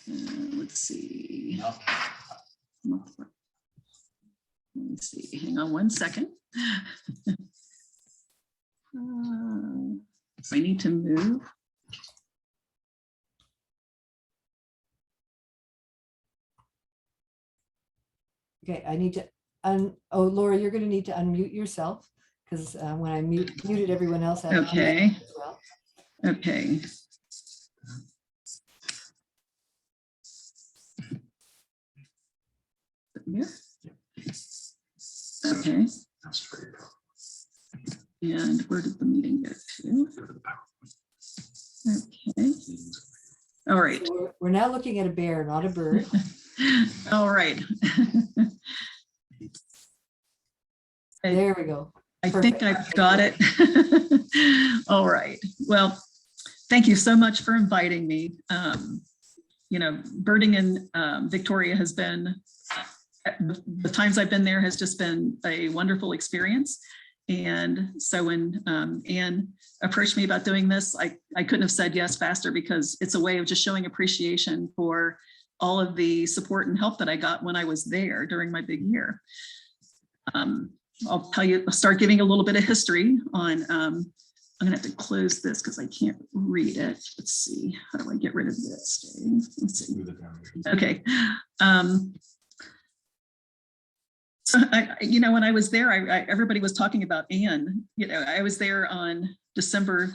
Let's see. Let me see. Hang on one second. I need to move. Okay, I need to oh, Laura, you're going to need to unmute yourself because when I muted everyone else, I okay. As well. Okay. Yeah. Okay. And where did the meeting get to? Okay. All right. So we're now looking at a bear, not a bird. All right. There we go. Perfect. Think I've got it. All right. Well, thank you so much for inviting me. You know, birding in Victoria has been, the times I've been there has just been a wonderful experience. And so when Anne approached me about doing this, I couldn't have said yes faster, because it's a way of just showing appreciation for all of the support and help that I got when I was there during my big year. I'll start giving a little bit of history on, I'm gonna have to close this because I can't read it. Let's see, how do I get rid of this? Let's see. Okay. So you know, when I was there, everybody was talking about Anne. You know, I was there on December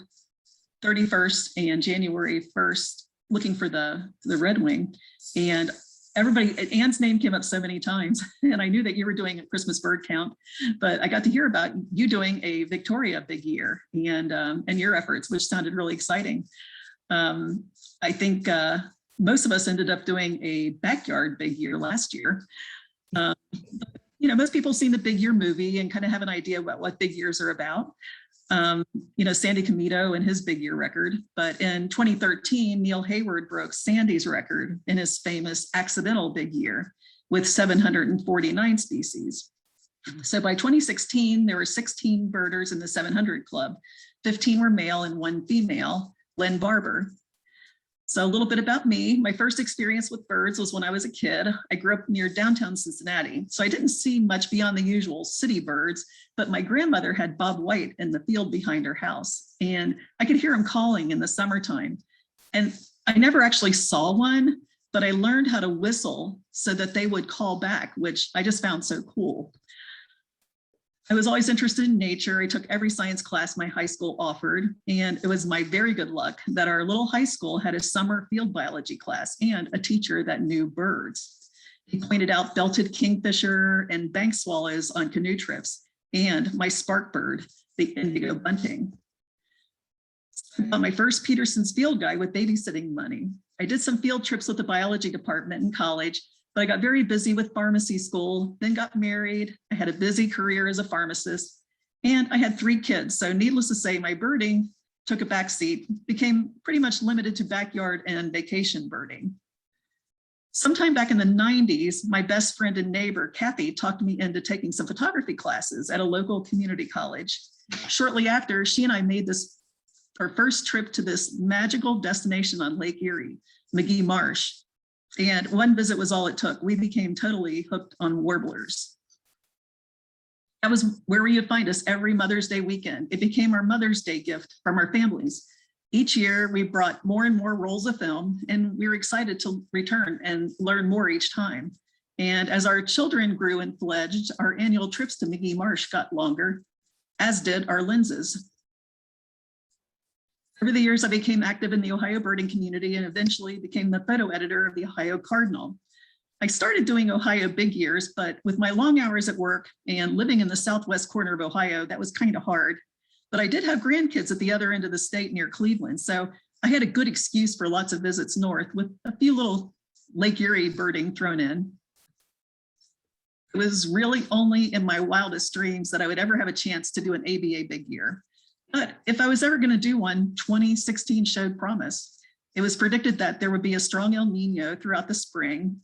31st and January 1st, looking for the Red Wing, and Anne's name came up so many times, and I knew that you were doing a Christmas bird count, but I got to hear about you doing a Victoria big year and your efforts, which sounded really exciting. I think most of us ended up doing a backyard big year last year. You know, most people seen the Big Year movie and kind of have an idea about what big years are about. You know, Sandy Comito and his big year record. But in 2013, Neil Hayward broke Sandy's record in his famous accidental big year with 749 species. So by 2016, there were 16 birders in the 700 club. 15 were male and 1 female, Len Barber. So a little bit about me. My first experience with birds was when I was a kid. I grew up near downtown Cincinnati, so I didn't see much beyond the usual city birds, but my grandmother had Bob White in the field behind her house, and I could hear him calling in the summertime. And I never actually saw one, but I learned how to whistle so that they would call back, which I just found so cool. I was always interested in nature. I took every science class my high school offered, and it was my very good luck that our little high school had a summer field biology class and a teacher that knew birds. He pointed out belted kingfisher and bank swallows on canoe trips, and my spark bird, the indigo bunting. I bought my first Peterson's field guide with babysitting money. I did some field trips with the biology department in college, but I got very busy with pharmacy school, then got married. I had a busy career as a pharmacist, and I had 3 kids. So needless to say, my birding took a backseat, became pretty much limited to backyard and vacation birding. Sometime back in the 90s, my best friend and neighbor, Kathy, talked me into taking some photography classes at a local community college. Shortly after, she and I made our first trip to this magical destination on Lake Erie, McGee Marsh. And one visit was all it took. We became totally hooked on warblers. That was where we would find us every Mother's Day weekend. It became our Mother's Day gift from our families. Each year, we brought more and more rolls of film, and we were excited to return and learn more each time. And as our children grew and fledged, our annual trips to McGee Marsh got longer, as did our lenses. Over the years, I became active in the Ohio birding community and eventually became the photo editor of the Ohio Cardinal. I started doing Ohio big years, but with my long hours at work and living in the southwest corner of Ohio, that was kind of hard. But I did have grandkids at the other end of the state near Cleveland, so I had a good excuse for lots of visits north with a few little Lake Erie birding thrown in. It was really only in my wildest dreams that I would ever have a chance to do an ABA big year. But if I was ever going to do one, 2016 showed promise. It was predicted that there would be a strong El Nino throughout the spring.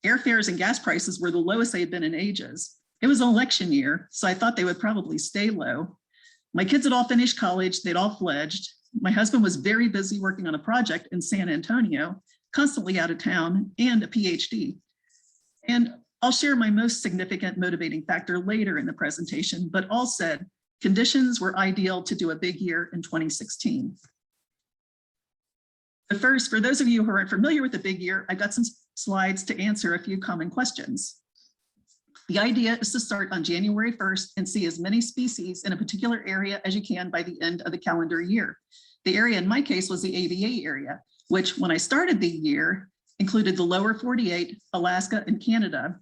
Airfares and gas prices were the lowest they had been in ages. It was an election year, so I thought they would probably stay low. My kids had all finished college, they'd all fledged. My husband was very busy working on a project in San Antonio, constantly out of town, and a PhD. And I'll share my most significant motivating factor later in the presentation, but all said, conditions were ideal to do a big year in 2016. But first, for those of you who aren't familiar with the big year, I've got some slides to answer a few common questions. The idea is to start on January 1st and see as many species in a particular area as you can by the end of the calendar year. The area in my case was the ABA area, which when I started the year included the lower 48, Alaska, and Canada.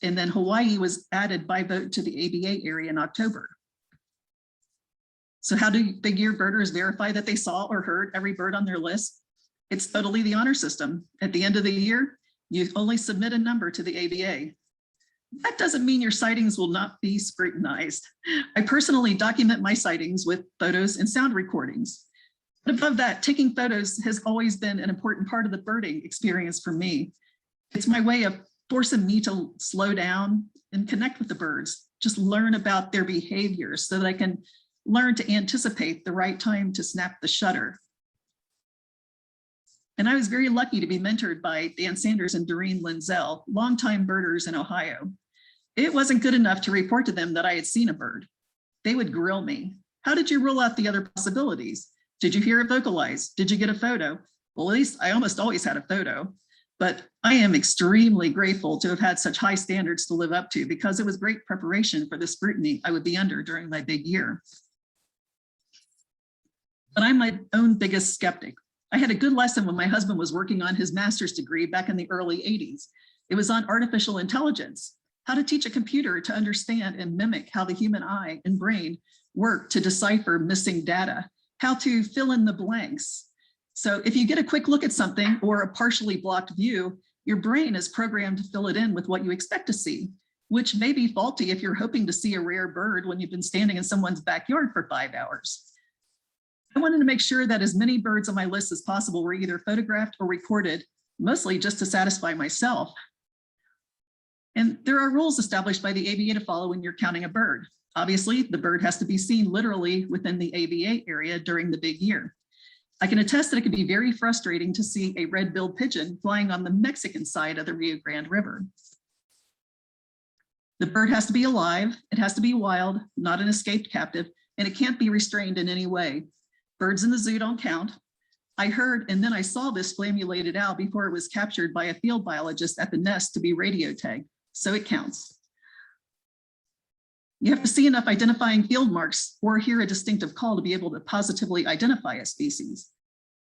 And then Hawaii was added by vote to the ABA area in October. So how do big year birders verify that they saw or heard every bird on their list? It's totally the honor system. At the end of the year, you only submit a number to the ABA. That doesn't mean your sightings will not be scrutinized. I personally document my sightings with photos and sound recordings. But above that, taking photos has always been an important part of the birding experience for me. It's my way of forcing me to slow down and connect with the birds, just learn about their behaviors so that I can learn to anticipate the right time to snap the shutter. And I was very lucky to be mentored by Dan Sanders and Doreen Linzel, longtime birders in Ohio. It wasn't good enough to report to them that I had seen a bird. They would grill me. How did you rule out the other possibilities? Did you hear it vocalize? Did you get a photo? Well, at least I almost always had a photo, but I am extremely grateful to have had such high standards to live up to because it was great preparation for the scrutiny I would be under during my big year. But I'm my own biggest skeptic. I had a good lesson when my husband was working on his master's degree back in the early 80s. It was on artificial intelligence, how to teach a computer to understand and mimic how the human eye and brain work to decipher missing data, how to fill in the blanks. So if you get a quick look at something or a partially blocked view, your brain is programmed to fill it in with what you expect to see, which may be faulty if you're hoping to see a rare bird when you've been standing in someone's backyard for 5 hours. I wanted to make sure that as many birds on my list as possible were either photographed or recorded, mostly just to satisfy myself. And there are rules established by the ABA to follow when you're counting a bird. Obviously, the bird has to be seen literally within the ABA area during the big year. I can attest that it can be very frustrating to see a red-billed pigeon flying on the Mexican side of the Rio Grande River. The bird has to be alive, it has to be wild, not an escaped captive, and it can't be restrained in any way. Birds in the zoo don't count. I heard and then I saw this flammulated owl before it was captured by a field biologist at the nest to be radio tagged, so it counts. You have to see enough identifying field marks or hear a distinctive call to be able to positively identify a species.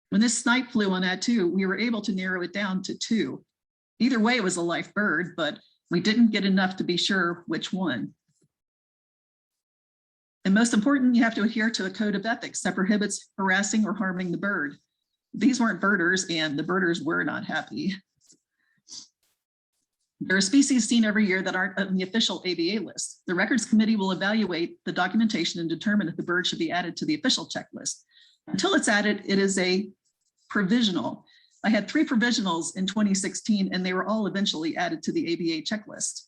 When this snipe flew on that too, we were able to narrow it down to 2. Either way, it was a live bird, but we didn't get enough to be sure which one. And most important, you have to adhere to a code of ethics that prohibits harassing or harming the bird. These weren't birders, and the birders were not happy. There are species seen every year that aren't on the official ABA list. The records committee will evaluate the documentation and determine if the bird should be added to the official checklist. Until it's added, it is a provisional. I had 3 provisionals in 2016, and they were all eventually added to the ABA checklist.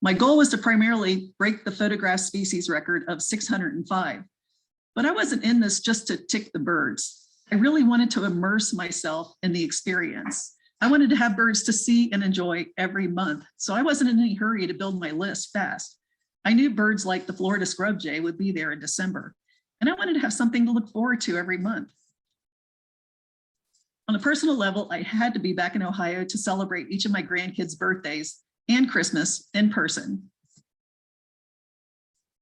My goal was to primarily break the photograph species record of 605, but I wasn't in this just to tick the birds. I really wanted to immerse myself in the experience. I wanted to have birds to see and enjoy every month, so I wasn't in any hurry to build my list fast. I knew birds like the Florida scrub jay would be there in December, and I wanted to have something to look forward to every month. On a personal level, I had to be back in Ohio to celebrate each of my grandkids' birthdays and Christmas in person.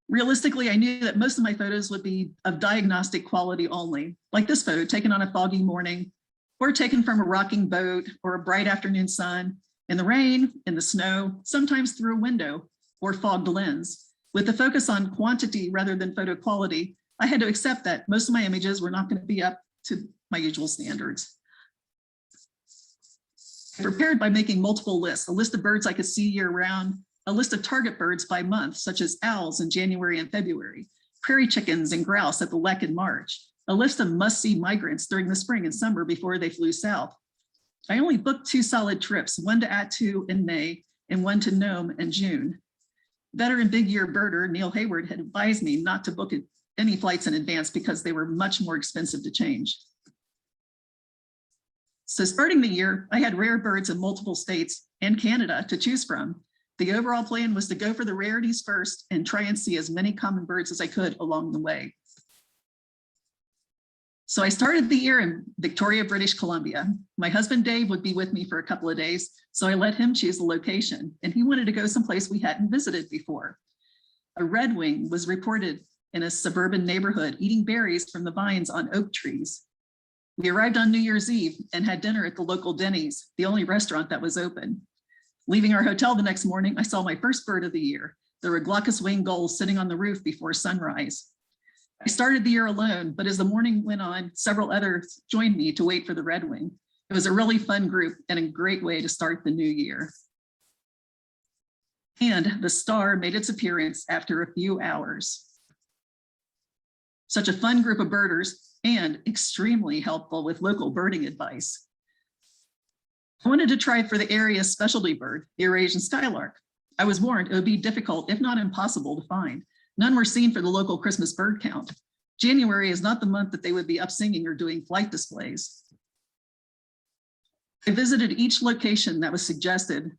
Realistically, I knew that most of my photos would be of diagnostic quality only, like this photo taken on a foggy morning, or taken from a rocking boat or a bright afternoon sun, in the rain, in the snow, sometimes through a window or fogged lens. With the focus on quantity rather than photo quality, I had to accept that most of my images were not going to be up to my usual standards. I prepared by making multiple lists, a list of birds I could see year round, a list of target birds by month, such as owls in January and February, prairie chickens and grouse at the Lek in March, a list of must-see migrants during the spring and summer before they flew south. I only booked 2 solid trips, one to Attu in May and one to Nome in June. Veteran big year birder Neil Hayward had advised me not to book any flights in advance because they were much more expensive to change. So starting the year, I had rare birds in multiple states and Canada to choose from. The overall plan was to go for the rarities first and try and see as many common birds as I could along the way. So I started the year in Victoria, British Columbia. My husband, Dave, would be with me for a couple of days, so I let him choose the location, and he wanted to go someplace we hadn't visited before. A redwing was reported in a suburban neighborhood eating berries from the vines on oak trees. We arrived on New Year's Eve and had dinner at the local Denny's, the only restaurant that was open. Leaving our hotel the next morning, I saw my first bird of the year, the Ruglochus winged gull, sitting on the roof before sunrise. I started the year alone, but as the morning went on, several others joined me to wait for the redwing. It was a really fun group and a great way to start the new year. And the star made its appearance after a few hours. Such a fun group of birders and extremely helpful with local birding advice. I wanted to try for the area's specialty bird, the Eurasian skylark. I was warned it would be difficult, if not impossible, to find. None were seen for the local Christmas bird count. January is not the month that they would be up singing or doing flight displays. I visited each location that was suggested.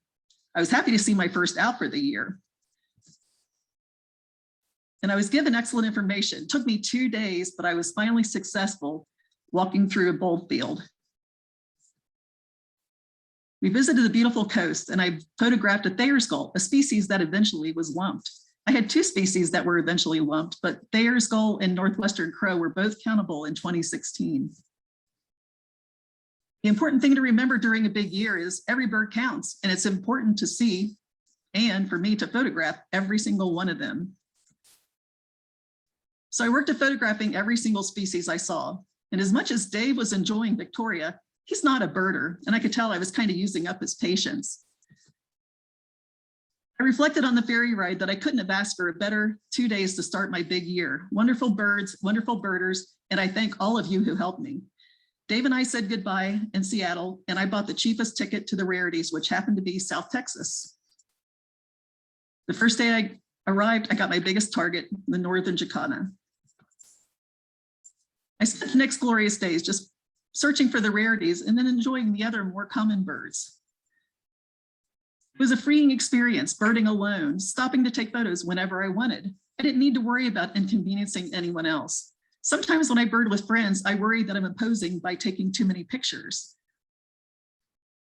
I was happy to see my first out for the year. And I was given excellent information. It took me 2 days, but I was finally successful walking through a bold field. We visited the beautiful coast and I photographed a Thayer's gull, a species that eventually was lumped. I had 2 species that were eventually lumped, but Thayer's gull and northwestern crow were both countable in 2016. The important thing to remember during a big year is every bird counts, and it's important to see and for me to photograph every single one of them. So I worked at photographing every single species I saw. And as much as Dave was enjoying Victoria, he's not a birder, and I could tell I was kind of using up his patience. I reflected on the ferry ride that I couldn't have asked for a better 2 days to start my big year. Wonderful birds, wonderful birders, and I thank all of you who helped me. Dave and I said goodbye in Seattle, and I bought the cheapest ticket to the rarities, which happened to be South Texas. The first day I arrived, I got my biggest target, the northern jacana. I spent the next glorious days just searching for the rarities and then enjoying the other more common birds. It was a freeing experience, birding alone, stopping to take photos whenever I wanted. I didn't need to worry about inconveniencing anyone else. Sometimes when I bird with friends, I worry that I'm imposing by taking too many pictures.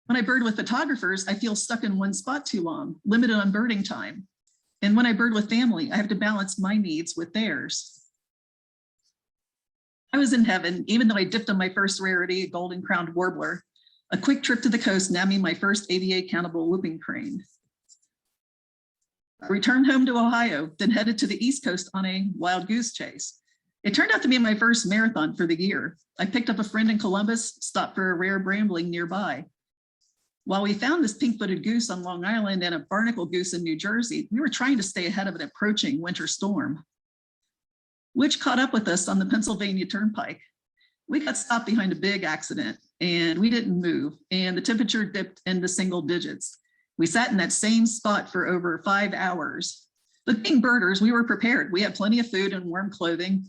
When I bird with photographers, I feel stuck in one spot too long, limited on birding time. And when I bird with family, I have to balance my needs with theirs. I was in heaven, even though I dipped on my first rarity, a golden-crowned warbler. A quick trip to the coast nabbed me my first AVA countable whooping crane. I returned home to Ohio, then headed to the East Coast on a wild goose chase. It turned out to be my first marathon for the year. I picked up a friend in Columbus, stopped for a rare brambling nearby. While we found this pink-footed goose on Long Island and a barnacle goose in New Jersey, we were trying to stay ahead of an approaching winter storm, which caught up with us on the Pennsylvania Turnpike. We got stopped behind a big accident and we didn't move, and the temperature dipped into single digits. We sat in that same spot for over 5 hours. But being birders, we were prepared. We had plenty of food and warm clothing,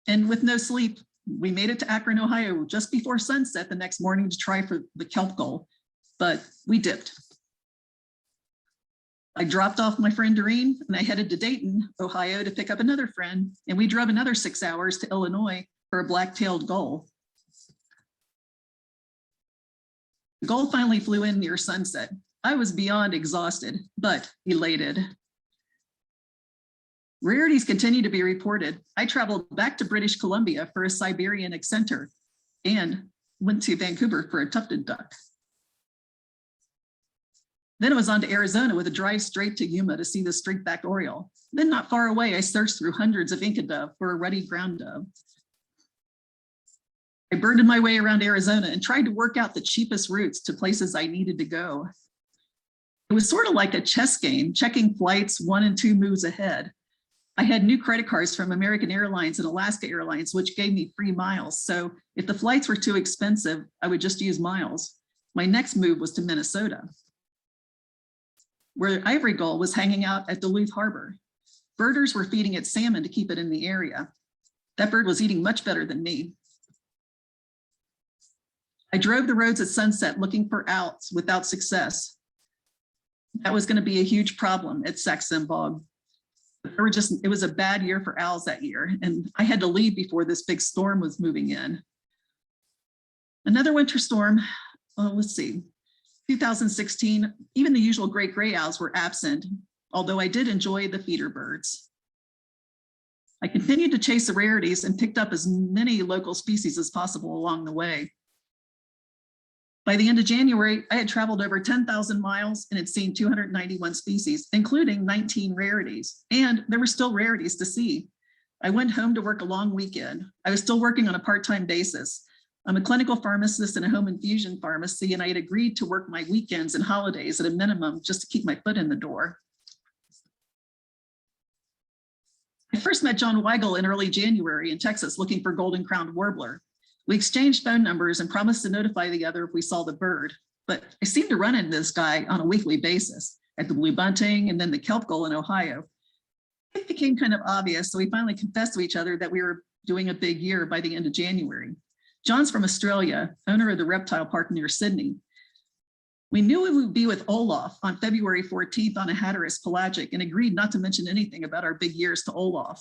and with no sleep, we made it to Akron, Ohio just before sunset the next morning to try for the kelp gull, but we dipped. I dropped off my friend Doreen and I headed to Dayton, Ohio to pick up another friend, and we drove another 6 hours to Illinois for a black-tailed gull. The gull finally flew in near sunset. I was beyond exhausted, but elated. Rarities continue to be reported. I traveled back to British Columbia for a Siberian accenter and went to Vancouver for a tufted duck. Then I was on to Arizona with a drive straight to Yuma to see the streak-backed oriole. Then not far away, I searched through hundreds of Inca dove for a ruddy ground dove. I birded my way around Arizona and tried to work out the cheapest routes to places I needed to go. It was sort of like a chess game, checking flights 1 and 2 moves ahead. I had new credit cards from American Airlines and Alaska Airlines, which gave me free miles. So if the flights were too expensive, I would just use miles. My next move was to Minnesota, where ivory gull was hanging out at Duluth Harbor. Birders were feeding it salmon to keep it in the area. That bird was eating much better than me. I drove the roads at sunset looking for owls without success. That was going to be a huge problem at Saxon Bog. It was a bad year for owls that year, and I had to leave before this big storm was moving in. Another winter storm, let's see, 2016, even the usual great gray owls were absent, although I did enjoy the feeder birds. I continued to chase the rarities and picked up as many local species as possible along the way. By the end of January, I had traveled over 10,000 miles and had seen 291 species, including 19 rarities, and there were still rarities to see. I went home to work a long weekend. I was still working on a part-time basis. I'm a clinical pharmacist in a home infusion pharmacy, and I had agreed to work my weekends and holidays at a minimum just to keep my foot in the door. I first met John Weigel in early January in Texas looking for golden-crowned warbler. We exchanged phone numbers and promised to notify the other if we saw the bird, but I seemed to run into this guy on a weekly basis at the Blue Bunting and then the kelp gull in Ohio. It became kind of obvious, so we finally confessed to each other that we were doing a big year by the end of January. John's from Australia, owner of the reptile park near Sydney. We knew we would be with Olaf on February 14th on a Hatteras pelagic and agreed not to mention anything about our big years to Olaf.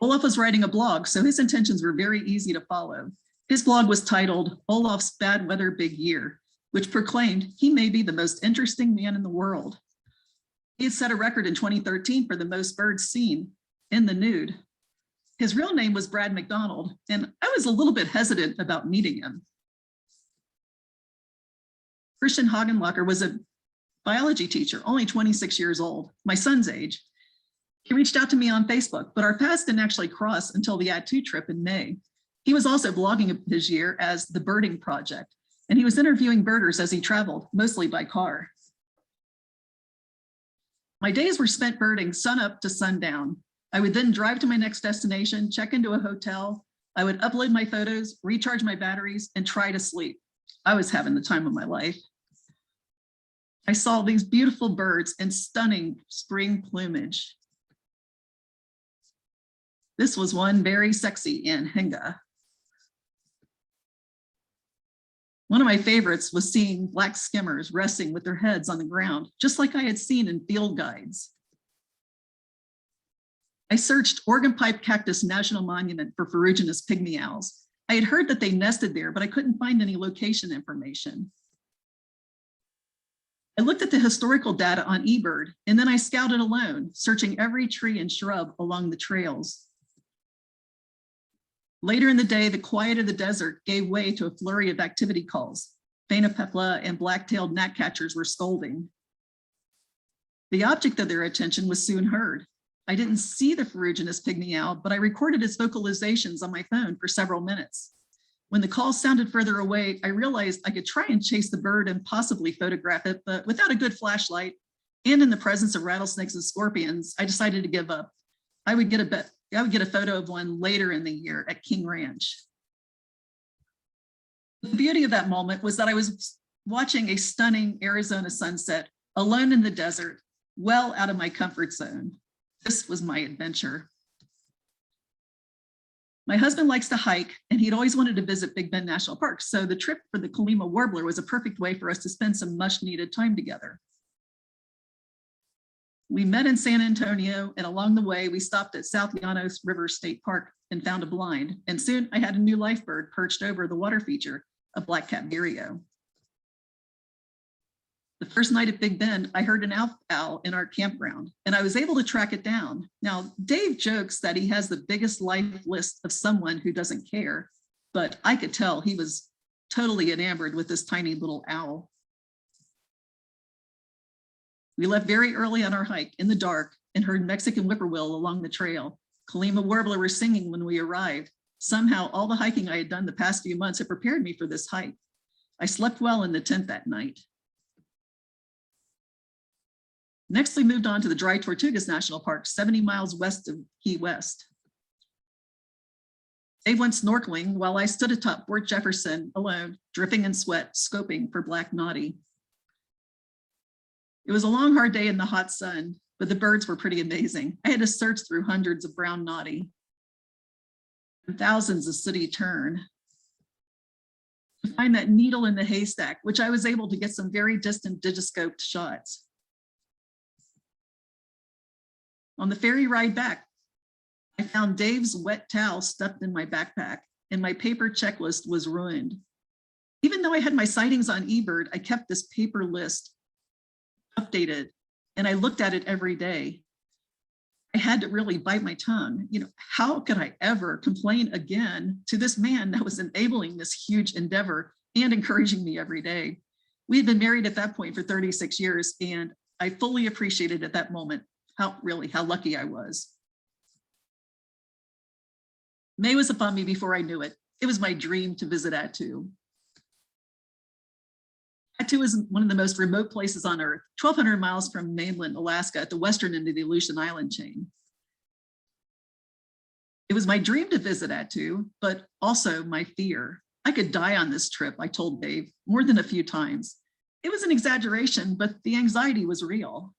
Olaf was writing a blog, so his intentions were very easy to follow. His blog was titled Olaf's Bad Weather Big Year, which proclaimed he may be the most interesting man in the world. He had set a record in 2013 for the most birds seen in the nude. His real name was Brad McDonald, and I was a little bit hesitant about meeting him. Christian Hagenlocker was a biology teacher, only 26 years old, my son's age. He reached out to me on Facebook, but our paths didn't actually cross until the Ad2 trip in May. He was also blogging his year as The Birding Project, and he was interviewing birders as he traveled, mostly by car. My days were spent birding sun up to sundown. I would then drive to my next destination, check into a hotel. I would upload my photos, recharge my batteries, and try to sleep. I was having the time of my life. I saw these beautiful birds in stunning spring plumage. This was one very sexy anhinga. One of my favorites was seeing black skimmers resting with their heads on the ground, just like I had seen in field guides. I searched Organ Pipe Cactus National Monument for ferruginous pygmy owls. I had heard that they nested there, but I couldn't find any location information. I looked at the historical data on eBird, and then I scouted alone, searching every tree and shrub along the trails. Later in the day, the quiet of the desert gave way to a flurry of activity calls. Phainopepla and black-tailed gnatcatchers were scolding. The object of their attention was soon heard. I didn't see the ferruginous pygmy owl, but I recorded its vocalizations on my phone for several minutes. When the call sounded further away, I realized I could try and chase the bird and possibly photograph it, but without a good flashlight and in the presence of rattlesnakes and scorpions, I decided to give up. I would get a photo of one later in the year at King Ranch. The beauty of that moment was that I was watching a stunning Arizona sunset alone in the desert, well out of my comfort zone. This was my adventure. My husband likes to hike, and he'd always wanted to visit Big Bend National Park, so the trip for the Colima warbler was a perfect way for us to spend some much-needed time together. We met in San Antonio, and along the way, we stopped at South Llanos River State Park and found a blind, and soon I had a new life bird perched over the water feature, a black-capped vireo. The first night at Big Bend, I heard an owl in our campground, and I was able to track it down. Now, Dave jokes that he has the biggest life list of someone who doesn't care, but I could tell he was totally enamored with this tiny little owl. We left very early on our hike in the dark and heard Mexican whippoorwill along the trail. Colima warbler were singing when we arrived. Somehow, all the hiking I had done the past few months had prepared me for this hike. I slept well in the tent that night. Next, we moved on to the dry Tortugas National Park, 70 miles west of Key West. Dave went snorkeling while I stood atop Fort Jefferson alone, dripping in sweat, scoping for black noddy. It was a long, hard day in the hot sun, but the birds were pretty amazing. I had to search through hundreds of brown noddy and thousands of sooty tern. to find that needle in the haystack, which I was able to get some very distant digiscoped shots. On the ferry ride back, I found Dave's wet towel stuffed in my backpack, and my paper checklist was ruined. Even though I had my sightings on eBird, I kept this paper list updated, and I looked at it every day. I had to really bite my tongue. How could I ever complain again to this man that was enabling this huge endeavor and encouraging me every day? We had been married at that point for 36 years, and I fully appreciated at that moment how lucky I was. May was upon me before I knew it. It was my dream to visit Attu. Attu is one of the most remote places on Earth, 1,200 miles from mainland Alaska at the western end of the Aleutian Island chain. It was my dream to visit Attu, but also my fear. I could die on this trip, I told Dave more than a few times. It was an exaggeration, but the anxiety was real.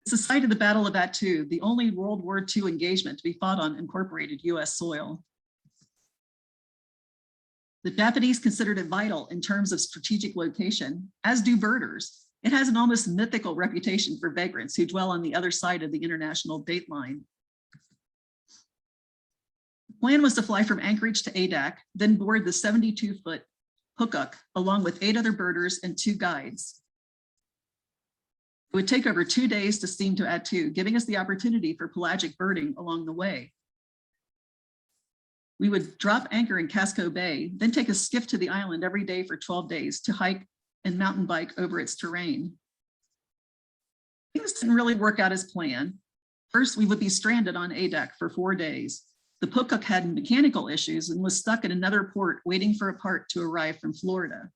It's the site of the Battle of Attu, the only World War II engagement to be fought on incorporated US soil. The Japanese considered it vital in terms of strategic location, as do birders. It has an almost mythical reputation for vagrants who dwell on the other side of the international date line. The plan was to fly from Anchorage to Adak, then board the 72-foot Hookuk along with 8 other birders and 2 guides. It would take over 2 days to steam to Attu, giving us the opportunity for pelagic birding along the way. We would drop anchor in Casco Bay, then take a skiff to the island every day for 12 days to hike and mountain bike over its terrain. Things didn't really work out as planned. First, we would be stranded on Adak for 4 days. The Hookuk had mechanical issues and was stuck in another port waiting for a part to arrive from Florida.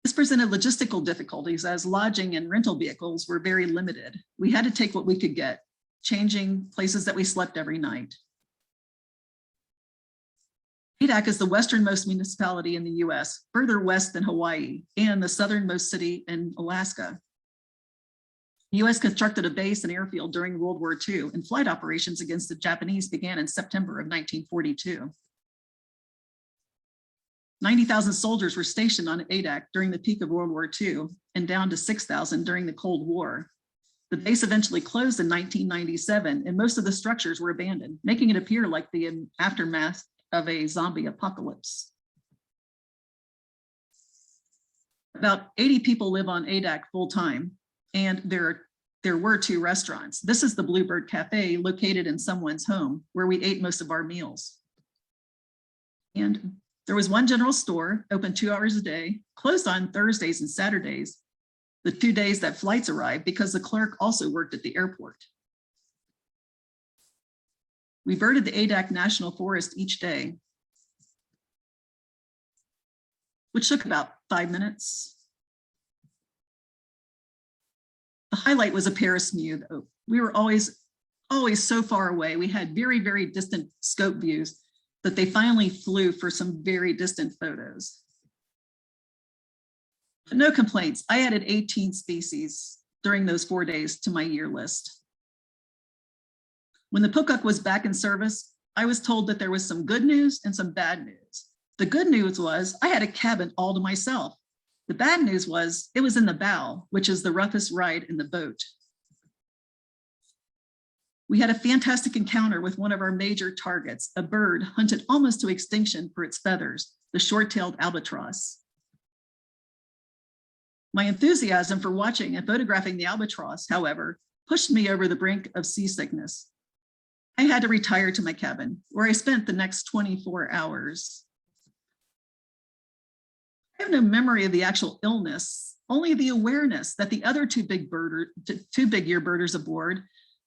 This presented logistical difficulties as lodging and rental vehicles were very limited. We had to take what we could get, changing places that we slept every night. Adak is the westernmost municipality in the US, further west than Hawaii, and the southernmost city in Alaska. The US constructed a base and airfield during World War II, and flight operations against the Japanese began in September of 1942. 90,000 soldiers were stationed on Adak during the peak of World War II and down to 6,000 during the Cold War. The base eventually closed in 1997 and most of the structures were abandoned, making it appear like the aftermath of a zombie apocalypse. About 80 people live on Adak full time, and there were 2 restaurants. This is the Bluebird Cafe located in someone's home where we ate most of our meals. And there was one general store open 2 hours a day, closed on Thursdays and Saturdays, the 2 days that flights arrived because the clerk also worked at the airport. We birded the Adak National Forest each day, which took about 5 minutes. The highlight was a Paris mew, though. We were always so far away. We had very, very distant scope views that they finally flew for some very distant photos. But no complaints. I added 18 species during those 4 days to my year list. When the Hookuk was back in service, I was told that there was some good news and some bad news. The good news was I had a cabin all to myself. The bad news was it was in the bow, which is the roughest ride in the boat. We had a fantastic encounter with one of our major targets, a bird hunted almost to extinction for its feathers, the short-tailed albatross. My enthusiasm for watching and photographing the albatross, however, pushed me over the brink of seasickness. I had to retire to my cabin, where I spent the next 24 hours. I have no memory of the actual illness, only the awareness that the other two big year birders aboard,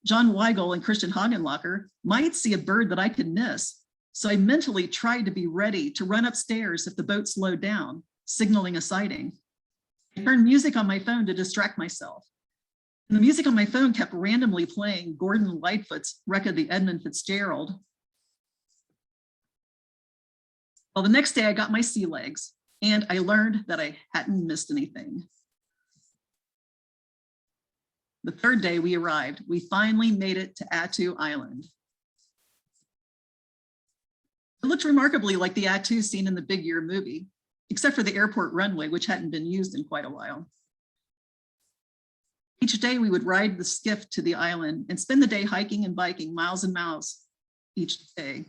John Weigel and Christian Hagenlacher, might see a bird that I could miss. So I mentally tried to be ready to run upstairs if the boat slowed down, signaling a sighting. I turned music on my phone to distract myself. And the music on my phone kept randomly playing Gordon Lightfoot's Wreck of the Edmund Fitzgerald. Well, the next day I got my sea legs and I learned that I hadn't missed anything. The third day we arrived, we finally made it to Attu Island. It looked remarkably like the Attu seen in the Big Year movie, except for the airport runway, which hadn't been used in quite a while. Each day we would ride the skiff to the island and spend the day hiking and biking miles and miles each day.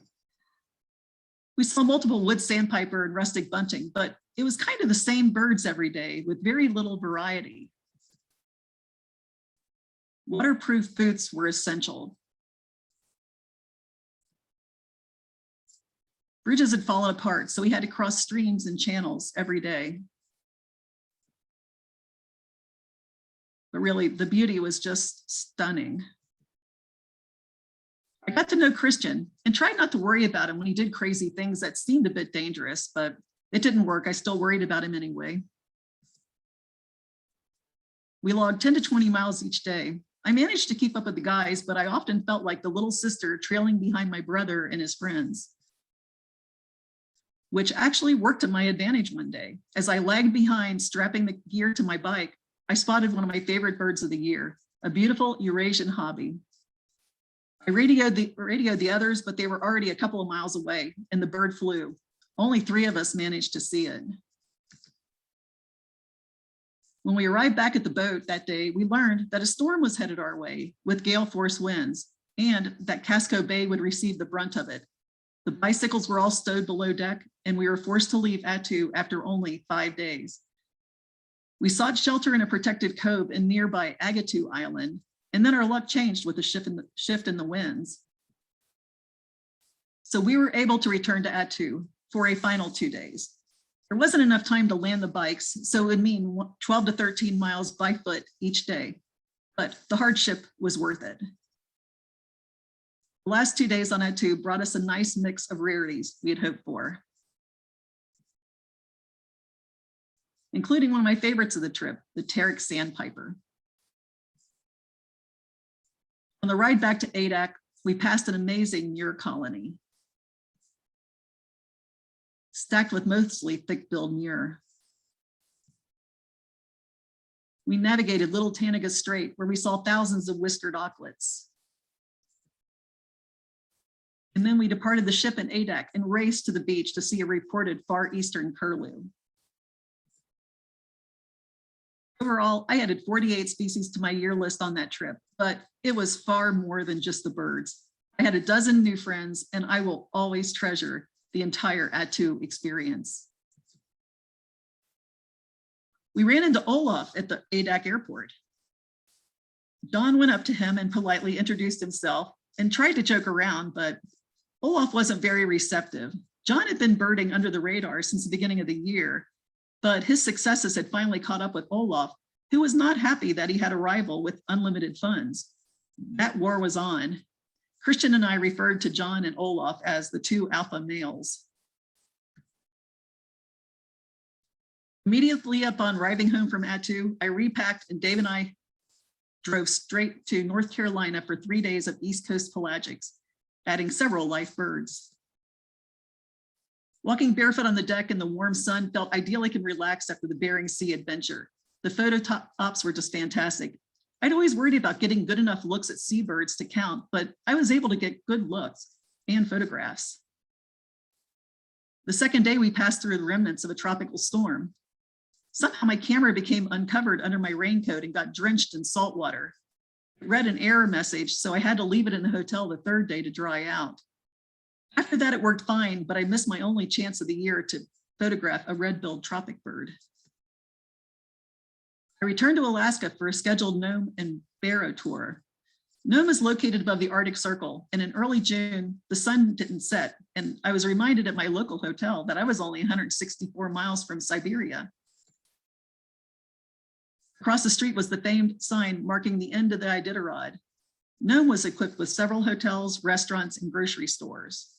We saw multiple wood sandpiper and rustic bunting, but it was kind of the same birds every day with very little variety. Waterproof boots were essential. Bridges had fallen apart, so we had to cross streams and channels every day. But really, the beauty was just stunning. I got to know Christian and tried not to worry about him when he did crazy things that seemed a bit dangerous, but it didn't work. I still worried about him anyway. We logged 10 to 20 miles each day. I managed to keep up with the guys, but I often felt like the little sister trailing behind my brother and his friends, which actually worked to my advantage one day. As I lagged behind, strapping the gear to my bike, I spotted one of my favorite birds of the year, a beautiful Eurasian hobby. I radioed the others, but they were already a couple of miles away and the bird flew. Only 3 of us managed to see it. When we arrived back at the boat that day, we learned that a storm was headed our way with gale force winds and that Casco Bay would receive the brunt of it. The bicycles were all stowed below deck and we were forced to leave Attu after only 5 days. We sought shelter in a protected cove in nearby Agatu Island, and then our luck changed with the shift in the winds. So we were able to return to Attu for a final 2 days. There wasn't enough time to land the bikes, so it would mean 12 to 13 miles by foot each day, but the hardship was worth it. The last 2 days on Attu brought us a nice mix of rarities we had hoped for, including one of my favorites of the trip, the Tarik sandpiper. On the ride back to Adak, we passed an amazing muir colony, stacked with mostly thick-billed muir. We navigated Little Tortugas Strait, where we saw thousands of whiskered auklets. And then we departed the ship in Adak and raced to the beach to see a reported far eastern curlew. Overall, I added 48 species to my year list on that trip, but it was far more than just the birds. I had a dozen new friends, and I will always treasure the entire Attu experience. We ran into Olaf at the Adak airport. Don went up to him and politely introduced himself and tried to joke around, but Olaf wasn't very receptive. John had been birding under the radar since the beginning of the year, but his successes had finally caught up with Olaf, who was not happy that he had a rival with unlimited funds. That war was on. Christian and I referred to John and Olaf as the 2 alpha males. Immediately upon arriving home from Attu, I repacked and Dave and I drove straight to North Carolina for 3 days of East Coast pelagics, adding several life birds. Walking barefoot on the deck in the warm sun felt idyllic and relaxed after the Bering Sea adventure. The photo ops were just fantastic. I'd always worried about getting good enough looks at seabirds to count, but I was able to get good looks and photographs. The second day we passed through the remnants of a tropical storm. Somehow my camera became uncovered under my raincoat and got drenched in salt water. It read an error message, so I had to leave it in the hotel the 3rd day to dry out. After that, it worked fine, but I missed my only chance of the year to photograph a red-billed tropic bird. I returned to Alaska for a scheduled Nome and Barrow tour. Nome is located above the Arctic Circle, and in early June, the sun didn't set, and I was reminded at my local hotel that I was only 164 miles from Siberia. Across the street was the famed sign marking the end of the Iditarod. Nome was equipped with several hotels, restaurants, and grocery stores.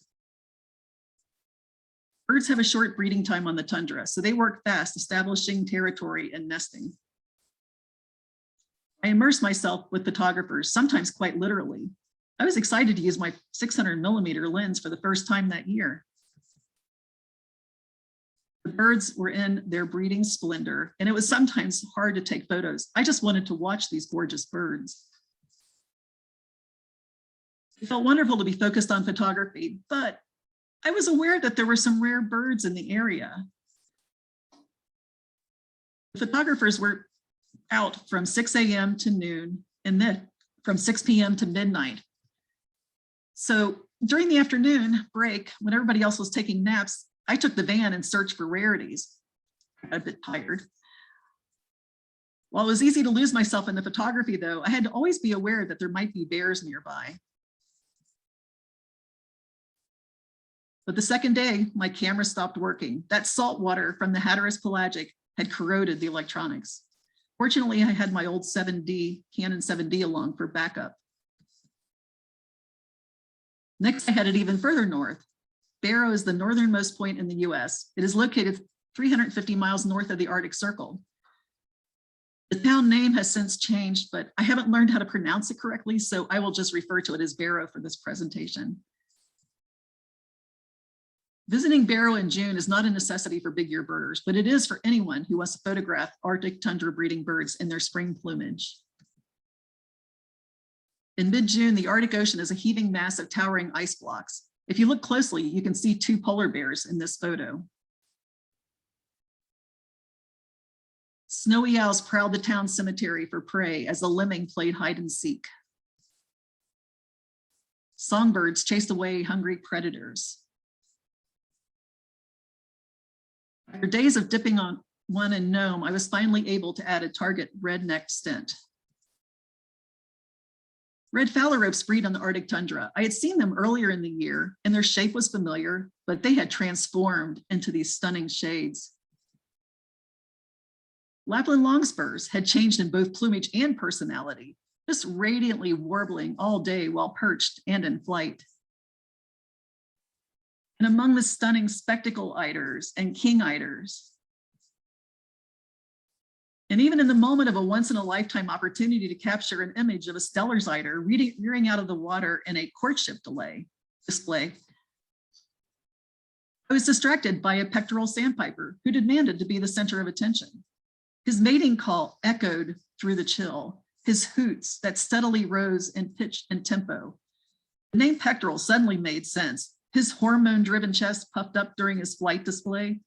Birds have a short breeding time on the tundra, so they work fast, establishing territory and nesting. I immersed myself with photographers, sometimes quite literally. I was excited to use my 600mm lens for the first time that year. The birds were in their breeding splendor, and it was sometimes hard to take photos. I just wanted to watch these gorgeous birds. It felt wonderful to be focused on photography, but I was aware that there were some rare birds in the area. The photographers were out from 6 a.m. to noon and then from 6 p.m. to midnight. So during the afternoon break, when everybody else was taking naps, I took the van and searched for rarities. I got a bit tired. While it was easy to lose myself in the photography, though, I had to always be aware that there might be bears nearby. But the second day, my camera stopped working. That salt water from the Hatteras pelagic had corroded the electronics. Fortunately, I had my old 7D, Canon 7D along for backup. Next, I headed even further north. Barrow is the northernmost point in the US. It is located 350 miles north of the Arctic Circle. The town name has since changed, but I haven't learned how to pronounce it correctly, so I will just refer to it as Barrow for this presentation. Visiting Barrow in June is not a necessity for big ear birders, but it is for anyone who wants to photograph Arctic tundra breeding birds in their spring plumage. In mid-June, the Arctic Ocean is a heaving mass of towering ice blocks. If you look closely, you can see 2 polar bears in this photo. Snowy owls prowled the town cemetery for prey as a lemming played hide and seek. Songbirds chased away hungry predators. After days of dipping on one in Nome, I was finally able to add a target red-necked stint. Red phalaropes breed on the Arctic tundra. I had seen them earlier in the year and their shape was familiar, but they had transformed into these stunning shades. Lapland longspurs had changed in both plumage and personality, just radiantly warbling all day while perched and in flight. And among the stunning spectacle eiders and king eiders, and even in the moment of a once-in-a-lifetime opportunity to capture an image of a Steller's eider rearing out of the water in a courtship display, I was distracted by a pectoral sandpiper who demanded to be the center of attention. His mating call echoed through the chill, his hoots that steadily rose in pitch and tempo. The name pectoral suddenly made sense. His hormone-driven chest puffed up during his flight display.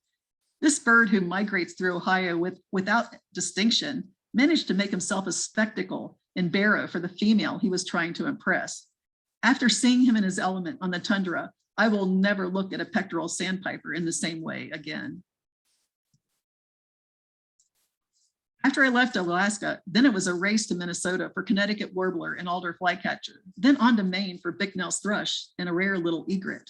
This bird, who migrates through Ohio without distinction, managed to make himself a spectacle in Barrow for the female he was trying to impress. After seeing him in his element on the tundra, I will never look at a pectoral sandpiper in the same way again. After I left Alaska, then it was a race to Minnesota for Connecticut warbler and alder flycatcher, then on to Maine for Bicknell's thrush and a rare little egret.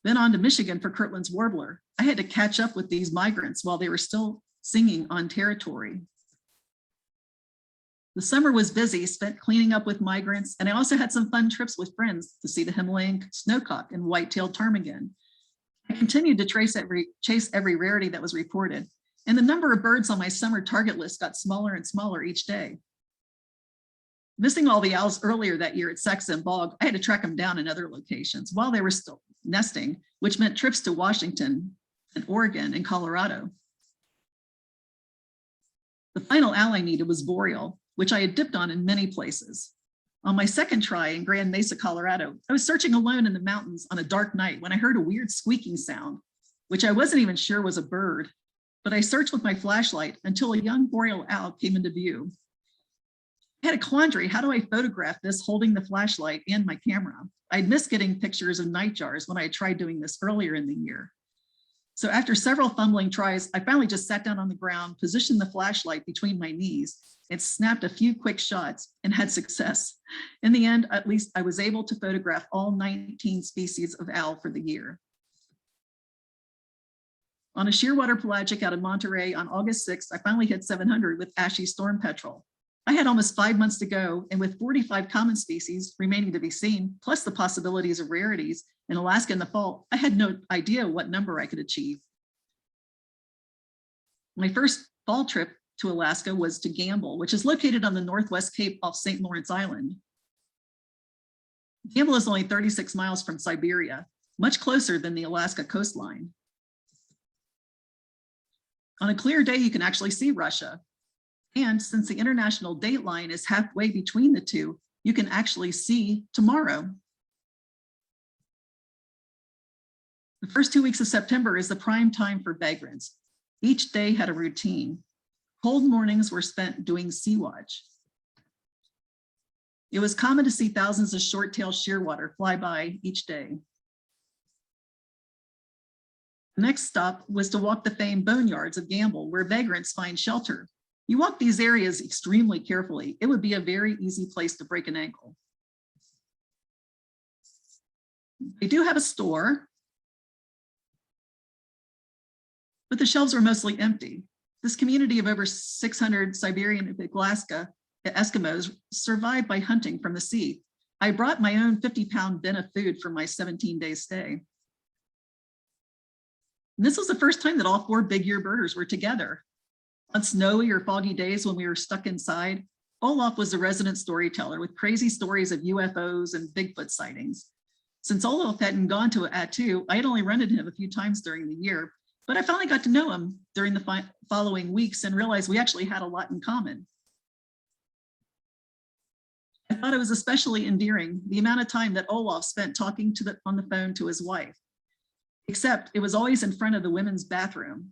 Then on to Michigan for Kirtland's warbler. I had to catch up with these migrants while they were still singing on territory. The summer was busy, spent cleaning up with migrants, and I also had some fun trips with friends to see the Himalayan snowcock and white-tailed ptarmigan. I continued to chase every rarity that was reported, and the number of birds on my summer target list got smaller and smaller each day. Missing all the owls earlier that year at Saxon Bog, I had to track them down in other locations while they were still nesting, which meant trips to Washington and Oregon and Colorado. The final owl I needed was boreal, which I had dipped on in many places. On my second try in Grand Mesa, Colorado, I was searching alone in the mountains on a dark night when I heard a weird squeaking sound, which I wasn't even sure was a bird, but I searched with my flashlight until a young boreal owl came into view. I had a quandary. How do I photograph this holding the flashlight and my camera? I'd missed getting pictures of nightjars when I had tried doing this earlier in the year. So after several fumbling tries, I finally just sat down on the ground, positioned the flashlight between my knees, and snapped a few quick shots and had success. In the end, at least I was able to photograph all 19 species of owl for the year. On a shearwater pelagic out of Monterey on August 6th, I finally hit 700 with ashy storm petrel. I had almost 5 months to go, and with 45 common species remaining to be seen, plus the possibilities of rarities in Alaska in the fall, I had no idea what number I could achieve. My first fall trip to Alaska was to Gamble, which is located on the Northwest Cape off St. Lawrence Island. Gamble is only 36 miles from Siberia, much closer than the Alaska coastline. On a clear day, you can actually see Russia. And since the international date line is halfway between the two, you can actually see tomorrow. The first 2 weeks of September is the prime time for vagrants. Each day had a routine. Cold mornings were spent doing sea watch. It was common to see thousands of short-tailed shearwater fly by each day. The next stop was to walk the famed boneyards of Gamble, where vagrants find shelter. You walk these areas extremely carefully. It would be a very easy place to break an ankle. They do have a store, but the shelves are mostly empty. This community of over 600 Siberian and Alaska Eskimos survived by hunting from the sea. I brought my own 50-pound bin of food for my 17-day stay. And this was the first time that all 4 big ear birders were together. On snowy or foggy days when we were stuck inside, Olaf was the resident storyteller with crazy stories of UFOs and Bigfoot sightings. Since Olaf hadn't gone to Attu, I had only run into him a few times during the year, but I finally got to know him during the following weeks and realized we actually had a lot in common. I thought it was especially endearing, the amount of time that Olaf spent talking on the phone to his wife, except it was always in front of the women's bathroom.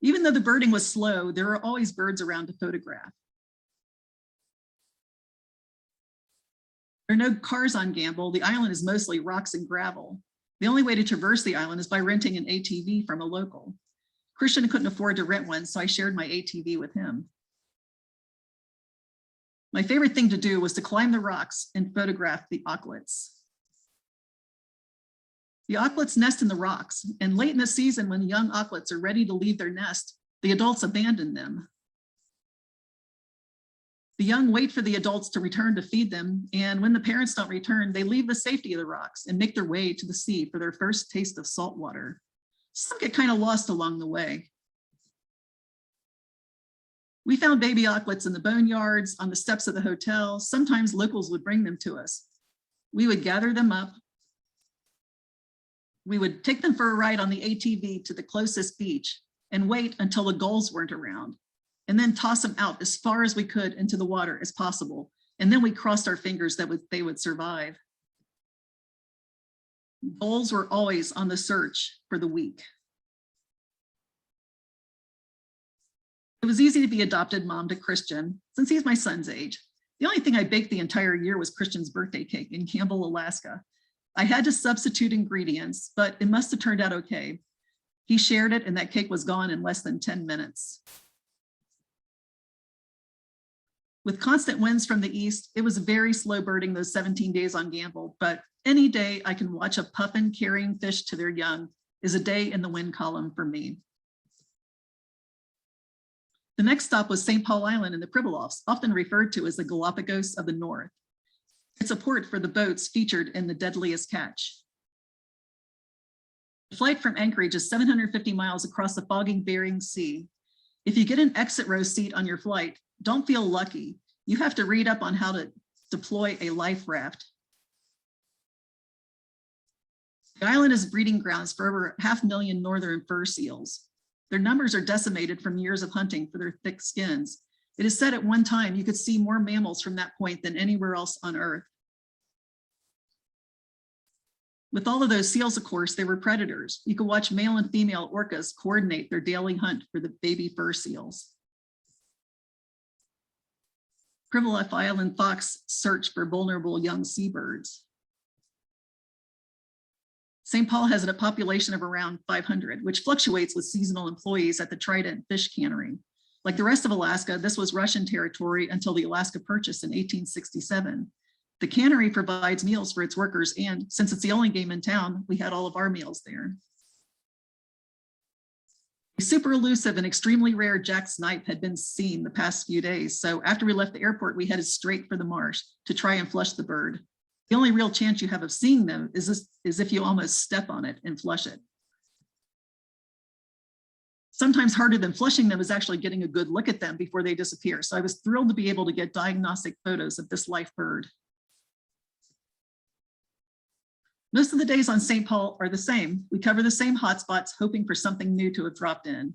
Even though the birding was slow, there were always birds around to photograph. There are no cars on Gamble. The island is mostly rocks and gravel. The only way to traverse the island is by renting an ATV from a local. Christian couldn't afford to rent one, so I shared my ATV with him. My favorite thing to do was to climb the rocks and photograph the auklets. The auklets nest in the rocks, and late in the season when the young auklets are ready to leave their nest, the adults abandon them. The young wait for the adults to return to feed them, and when the parents don't return, they leave the safety of the rocks and make their way to the sea for their first taste of salt water. Some get kind of lost along the way. We found baby auklets in the boneyards, on the steps of the hotel. Sometimes locals would bring them to us. We would gather them up. We would take them for a ride on the ATV to the closest beach and wait until the gulls weren't around, and then toss them out as far as we could into the water as possible. And then we crossed our fingers that they would survive. Gulls were always on the search for the weak. It was easy to be adopted mom to Christian, since he's my son's age. The only thing I baked the entire year was Christian's birthday cake in Campbell, Alaska. I had to substitute ingredients, but it must have turned out okay. He shared it and that cake was gone in less than 10 minutes. With constant winds from the east, it was very slow birding those 17 days on Gamble, but any day I can watch a puffin carrying fish to their young is a day in the wind column for me. The next stop was St. Paul Island in the Pribilofs, often referred to as the Galapagos of the North. It's a port for the boats featured in The Deadliest Catch. The flight from Anchorage is 750 miles across the fogging Bering Sea. If you get an exit row seat on your flight, don't feel lucky. You have to read up on how to deploy a life raft. The island is breeding grounds for over 500,000 northern fur seals. Their numbers are decimated from years of hunting for their thick skins. It is said at one time you could see more mammals from that point than anywhere else on Earth. With all of those seals, of course, they were predators. You could watch male and female orcas coordinate their daily hunt for the baby fur seals. Pribilof Island fox search for vulnerable young seabirds. St. Paul has a population of around 500, which fluctuates with seasonal employees at the Trident fish cannery. Like the rest of Alaska, this was Russian territory until the Alaska Purchase in 1867. The cannery provides meals for its workers, and since it's the only game in town, we had all of our meals there. A super elusive and extremely rare jack snipe had been seen the past few days, so after we left the airport, we headed straight for the marsh to try and flush the bird. The only real chance you have of seeing them is if you almost step on it and flush it. Sometimes harder than flushing them is actually getting a good look at them before they disappear. So I was thrilled to be able to get diagnostic photos of this life bird. Most of the days on St. Paul are the same. We cover the same hotspots, hoping for something new to have dropped in.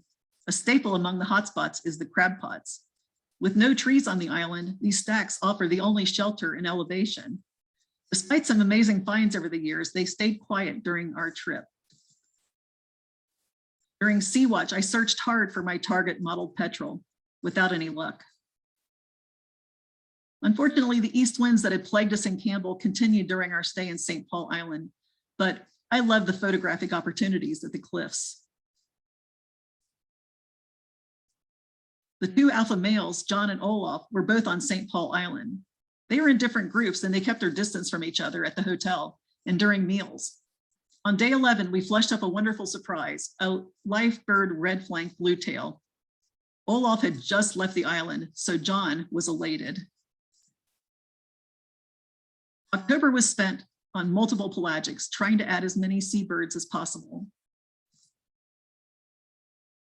A staple among the hotspots is the crab pots. With no trees on the island, these stacks offer the only shelter in elevation. Despite some amazing finds over the years, they stayed quiet during our trip. During Sea Watch, I searched hard for my target modeled petrel without any luck. Unfortunately, the east winds that had plagued us in Campbell continued during our stay in St. Paul Island, but I love the photographic opportunities at the cliffs. The two alpha males, John and Olaf, were both on St. Paul Island. They were in different groups and they kept their distance from each other at the hotel and during meals. On day 11, we flushed up a wonderful surprise, a live bird red-flanked bluetail. Olaf had just left the island, so John was elated. October was spent on multiple pelagics, trying to add as many seabirds as possible.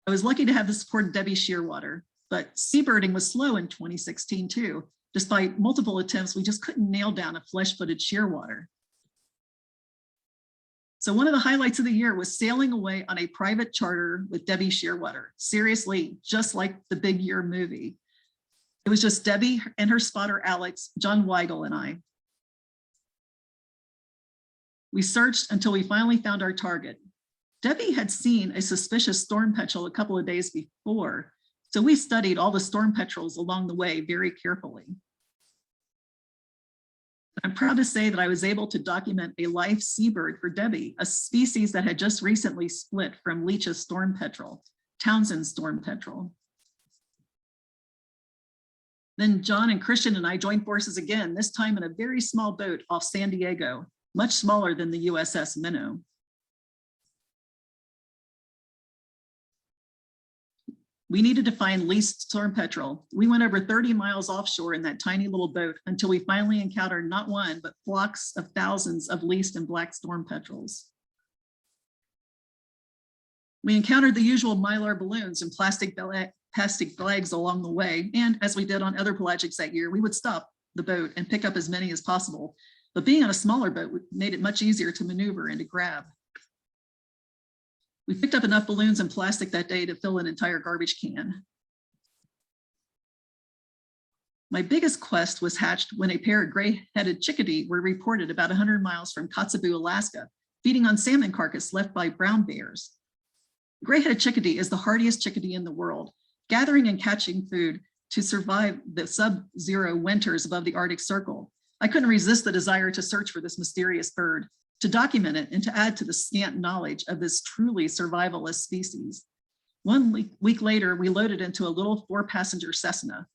I was lucky to have the support of Debbie Shearwater, but seabirding was slow in 2016 too. Despite multiple attempts, we just couldn't nail down a flesh-footed shearwater. So one of the highlights of the year was sailing away on a private charter with Debbie Shearwater. Seriously, just like the Big Year movie. It was just Debbie and her spotter, Alex, John Weigel, and I. We searched until we finally found our target. Debbie had seen a suspicious storm petrel a couple of days before, so we studied all the storm petrels along the way very carefully. I'm proud to say that I was able to document a live seabird for Debbie, a species that had just recently split from Leach's storm petrel, Townsend's storm petrel. Then John and Christian and I joined forces again, this time in a very small boat off San Diego, much smaller than the USS Minnow. We needed to find least storm petrel. We went over 30 miles offshore in that tiny little boat until we finally encountered not one, but flocks of thousands of least and black storm petrels. We encountered the usual mylar balloons and plastic bags along the way. And as we did on other pelagics that year, we would stop the boat and pick up as many as possible. But being on a smaller boat made it much easier to maneuver and to grab. We picked up enough balloons and plastic that day to fill an entire garbage can. My biggest quest was hatched when a pair of gray-headed chickadee were reported about 100 miles from Kotzebue, Alaska, feeding on salmon carcass left by brown bears. The gray-headed chickadee is the hardiest chickadee in the world, gathering and catching food to survive the sub-zero winters above the Arctic Circle. I couldn't resist the desire to search for this mysterious bird, to document it and to add to the scant knowledge of this truly survivalist species. One week later, we loaded into a little 4-passenger Cessna.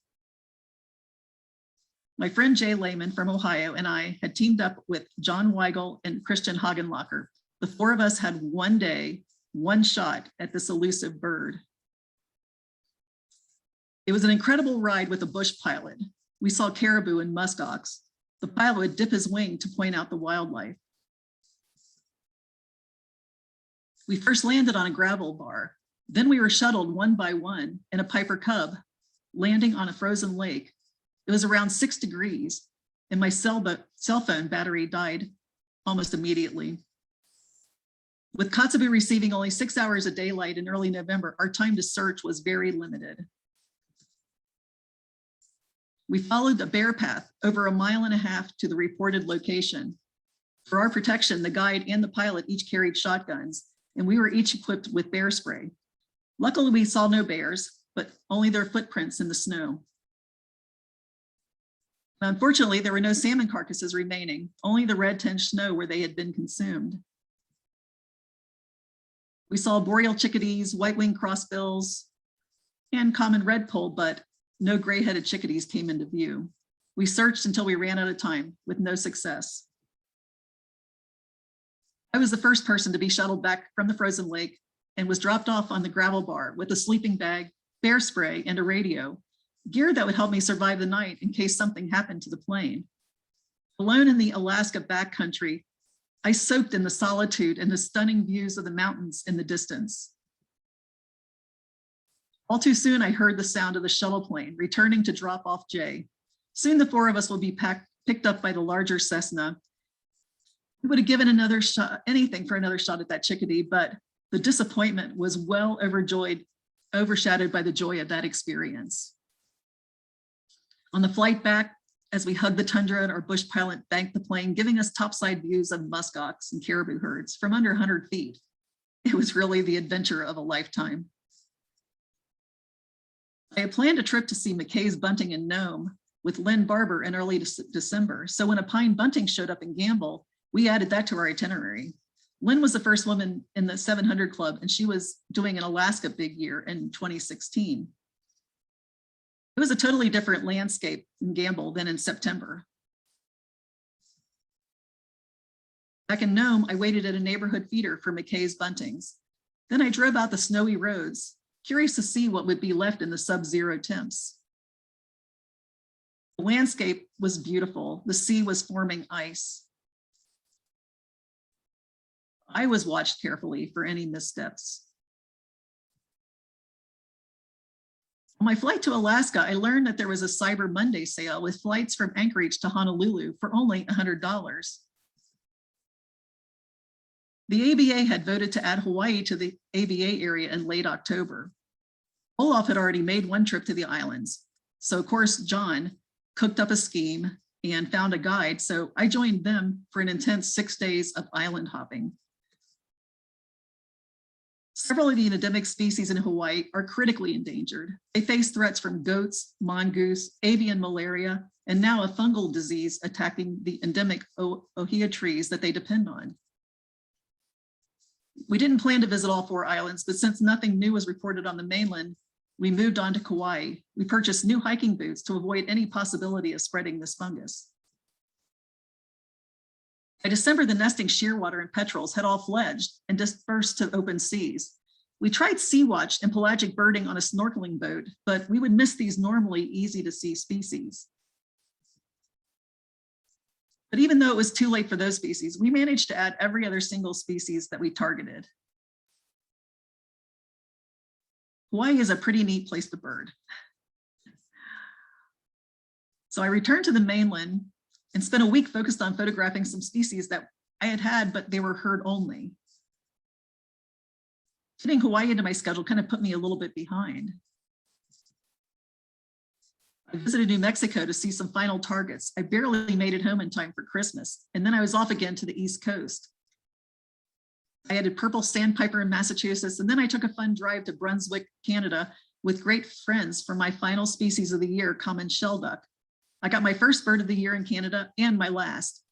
My friend Jay Lehman from Ohio and I had teamed up with John Weigel and Christian Hagenlacher. The four of us had one day, one shot at this elusive bird. It was an incredible ride with a bush pilot. We saw caribou and muskox. The pilot would dip his wing to point out the wildlife. We first landed on a gravel bar. Then we were shuttled one by one in a Piper Cub, landing on a frozen lake. It was around 6 degrees and my cell phone battery died almost immediately. With Kotzebue receiving only 6 hours of daylight in early November, our time to search was very limited. We followed a bear path over 1.5 miles to the reported location. For our protection, the guide and the pilot each carried shotguns, and we were each equipped with bear spray. Luckily, we saw no bears, but only their footprints in the snow. Unfortunately, there were no salmon carcasses remaining, only the red-tinged snow where they had been consumed. We saw boreal chickadees, white-winged crossbills, and common redpoll, but no gray-headed chickadees came into view. We searched until we ran out of time with no success. I was the first person to be shuttled back from the frozen lake and was dropped off on the gravel bar with a sleeping bag, bear spray, and a radio, gear that would help me survive the night in case something happened to the plane. Alone in the Alaska backcountry, I soaked in the solitude and the stunning views of the mountains in the distance. All too soon, I heard the sound of the shuttle plane returning to drop off Jay. Soon the four of us will be picked up by the larger Cessna. We would have given another shot, anything for another shot at that chickadee, but the disappointment was well overshadowed by the joy of that experience. On the flight back, as we hugged the tundra and our bush pilot banked the plane, giving us topside views of muskox and caribou herds from under 100 feet. It was really the adventure of a lifetime. I had planned a trip to see McKay's bunting in Nome with Lynn Barber in early December. So when a pine bunting showed up in Gamble, we added that to our itinerary. Lynn was the first woman in the 700 Club, and she was doing an Alaska big year in 2016. It was a totally different landscape in Gamble than in September. Back in Nome, I waited at a neighborhood feeder for McKay's buntings. Then I drove out the snowy roads, curious to see what would be left in the sub-zero temps. The landscape was beautiful. The sea was forming ice. I was watched carefully for any missteps. On my flight to Alaska, I learned that there was a Cyber Monday sale with flights from Anchorage to Honolulu for only $100. The ABA had voted to add Hawaii to the ABA area in late October. Olaf had already made one trip to the islands. So of course, John cooked up a scheme and found a guide. So I joined them for an intense 6 days of island hopping. Several of the endemic species in Hawaii are critically endangered. They face threats from goats, mongoose, avian malaria, and now a fungal disease attacking the endemic ohia trees that they depend on. We didn't plan to visit all 4 islands, but since nothing new was reported on the mainland, we moved on to Kauai. We purchased new hiking boots to avoid any possibility of spreading this fungus. By December, the nesting shearwater and petrels had all fledged and dispersed to open seas. We tried sea watch and pelagic birding on a snorkeling boat, but we would miss these normally easy to see species. But even though it was too late for those species, we managed to add every other single species that we targeted. Hawaii is a pretty neat place to bird. So I returned to the mainland and spent a week focused on photographing some species that I had, but they were herd only. Fitting Hawaii into my schedule kind of put me a little bit behind. I visited New Mexico to see some final targets. I barely made it home in time for Christmas, and then I was off again to the East Coast. I added purple sandpiper in Massachusetts, and then I took a fun drive to Brunswick, Canada, with great friends for my final species of the year, common shelduck. I got my first bird of the year in Canada and my last.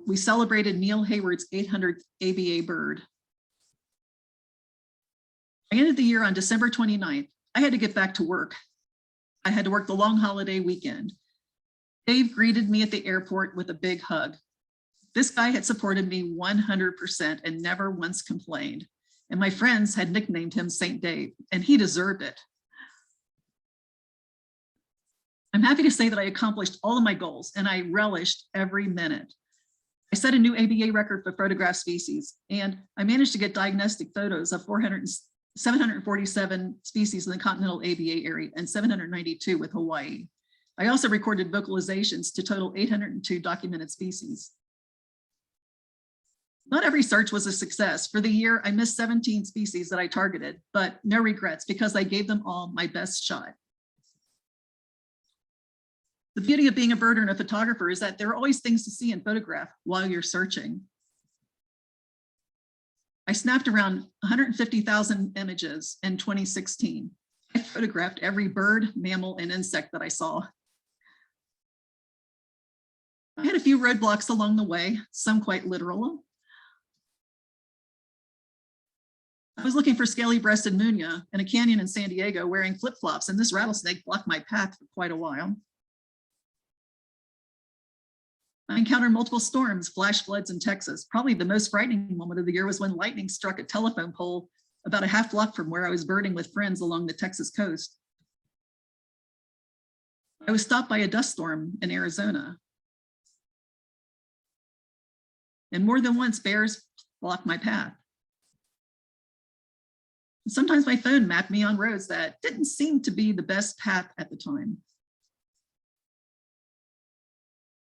We celebrated Neil Hayward's 800th ABA bird. I ended the year on December 29th. I had to get back to work. I had to work the long holiday weekend. Dave greeted me at the airport with a big hug. This guy had supported me 100% and never once complained. And my friends had nicknamed him Saint Dave, and he deserved it. I'm happy to say that I accomplished all of my goals and I relished every minute. I set a new ABA record for photograph species, and I managed to get diagnostic photos of 747 species in the continental ABA area and 792 with Hawaii. I also recorded vocalizations to total 802 documented species. Not every search was a success. For the year, I missed 17 species that I targeted, but no regrets because I gave them all my best shot. The beauty of being a birder and a photographer is that there are always things to see and photograph while you're searching. I snapped around 150,000 images in 2016. I photographed every bird, mammal, and insect that I saw. I had a few roadblocks along the way, some quite literal. I was looking for scaly-breasted munia in a canyon in San Diego wearing flip-flops, and this rattlesnake blocked my path for quite a while. I encountered multiple storms, flash floods in Texas. Probably the most frightening moment of the year was when lightning struck a telephone pole about a half block from where I was birding with friends along the Texas coast. I was stopped by a dust storm in Arizona. And more than once, bears blocked my path. Sometimes my phone mapped me on roads that didn't seem to be the best path at the time.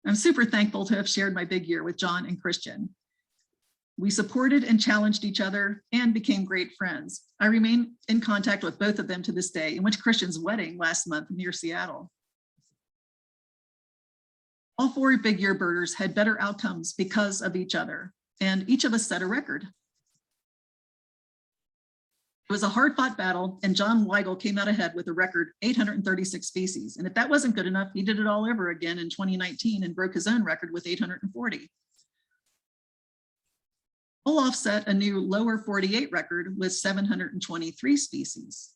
I'm super thankful to have shared my big year with John and Christian. We supported and challenged each other and became great friends. I remain in contact with both of them to this day, and went to Christian's wedding last month near Seattle. All 4 big year birders had better outcomes because of each other, and each of us set a record. It was a hard-fought battle, and John Weigel came out ahead with a record 836 species. And if that wasn't good enough, he did it all over again in 2019 and broke his own record with 840. Olaf set a new lower 48 record with 723 species.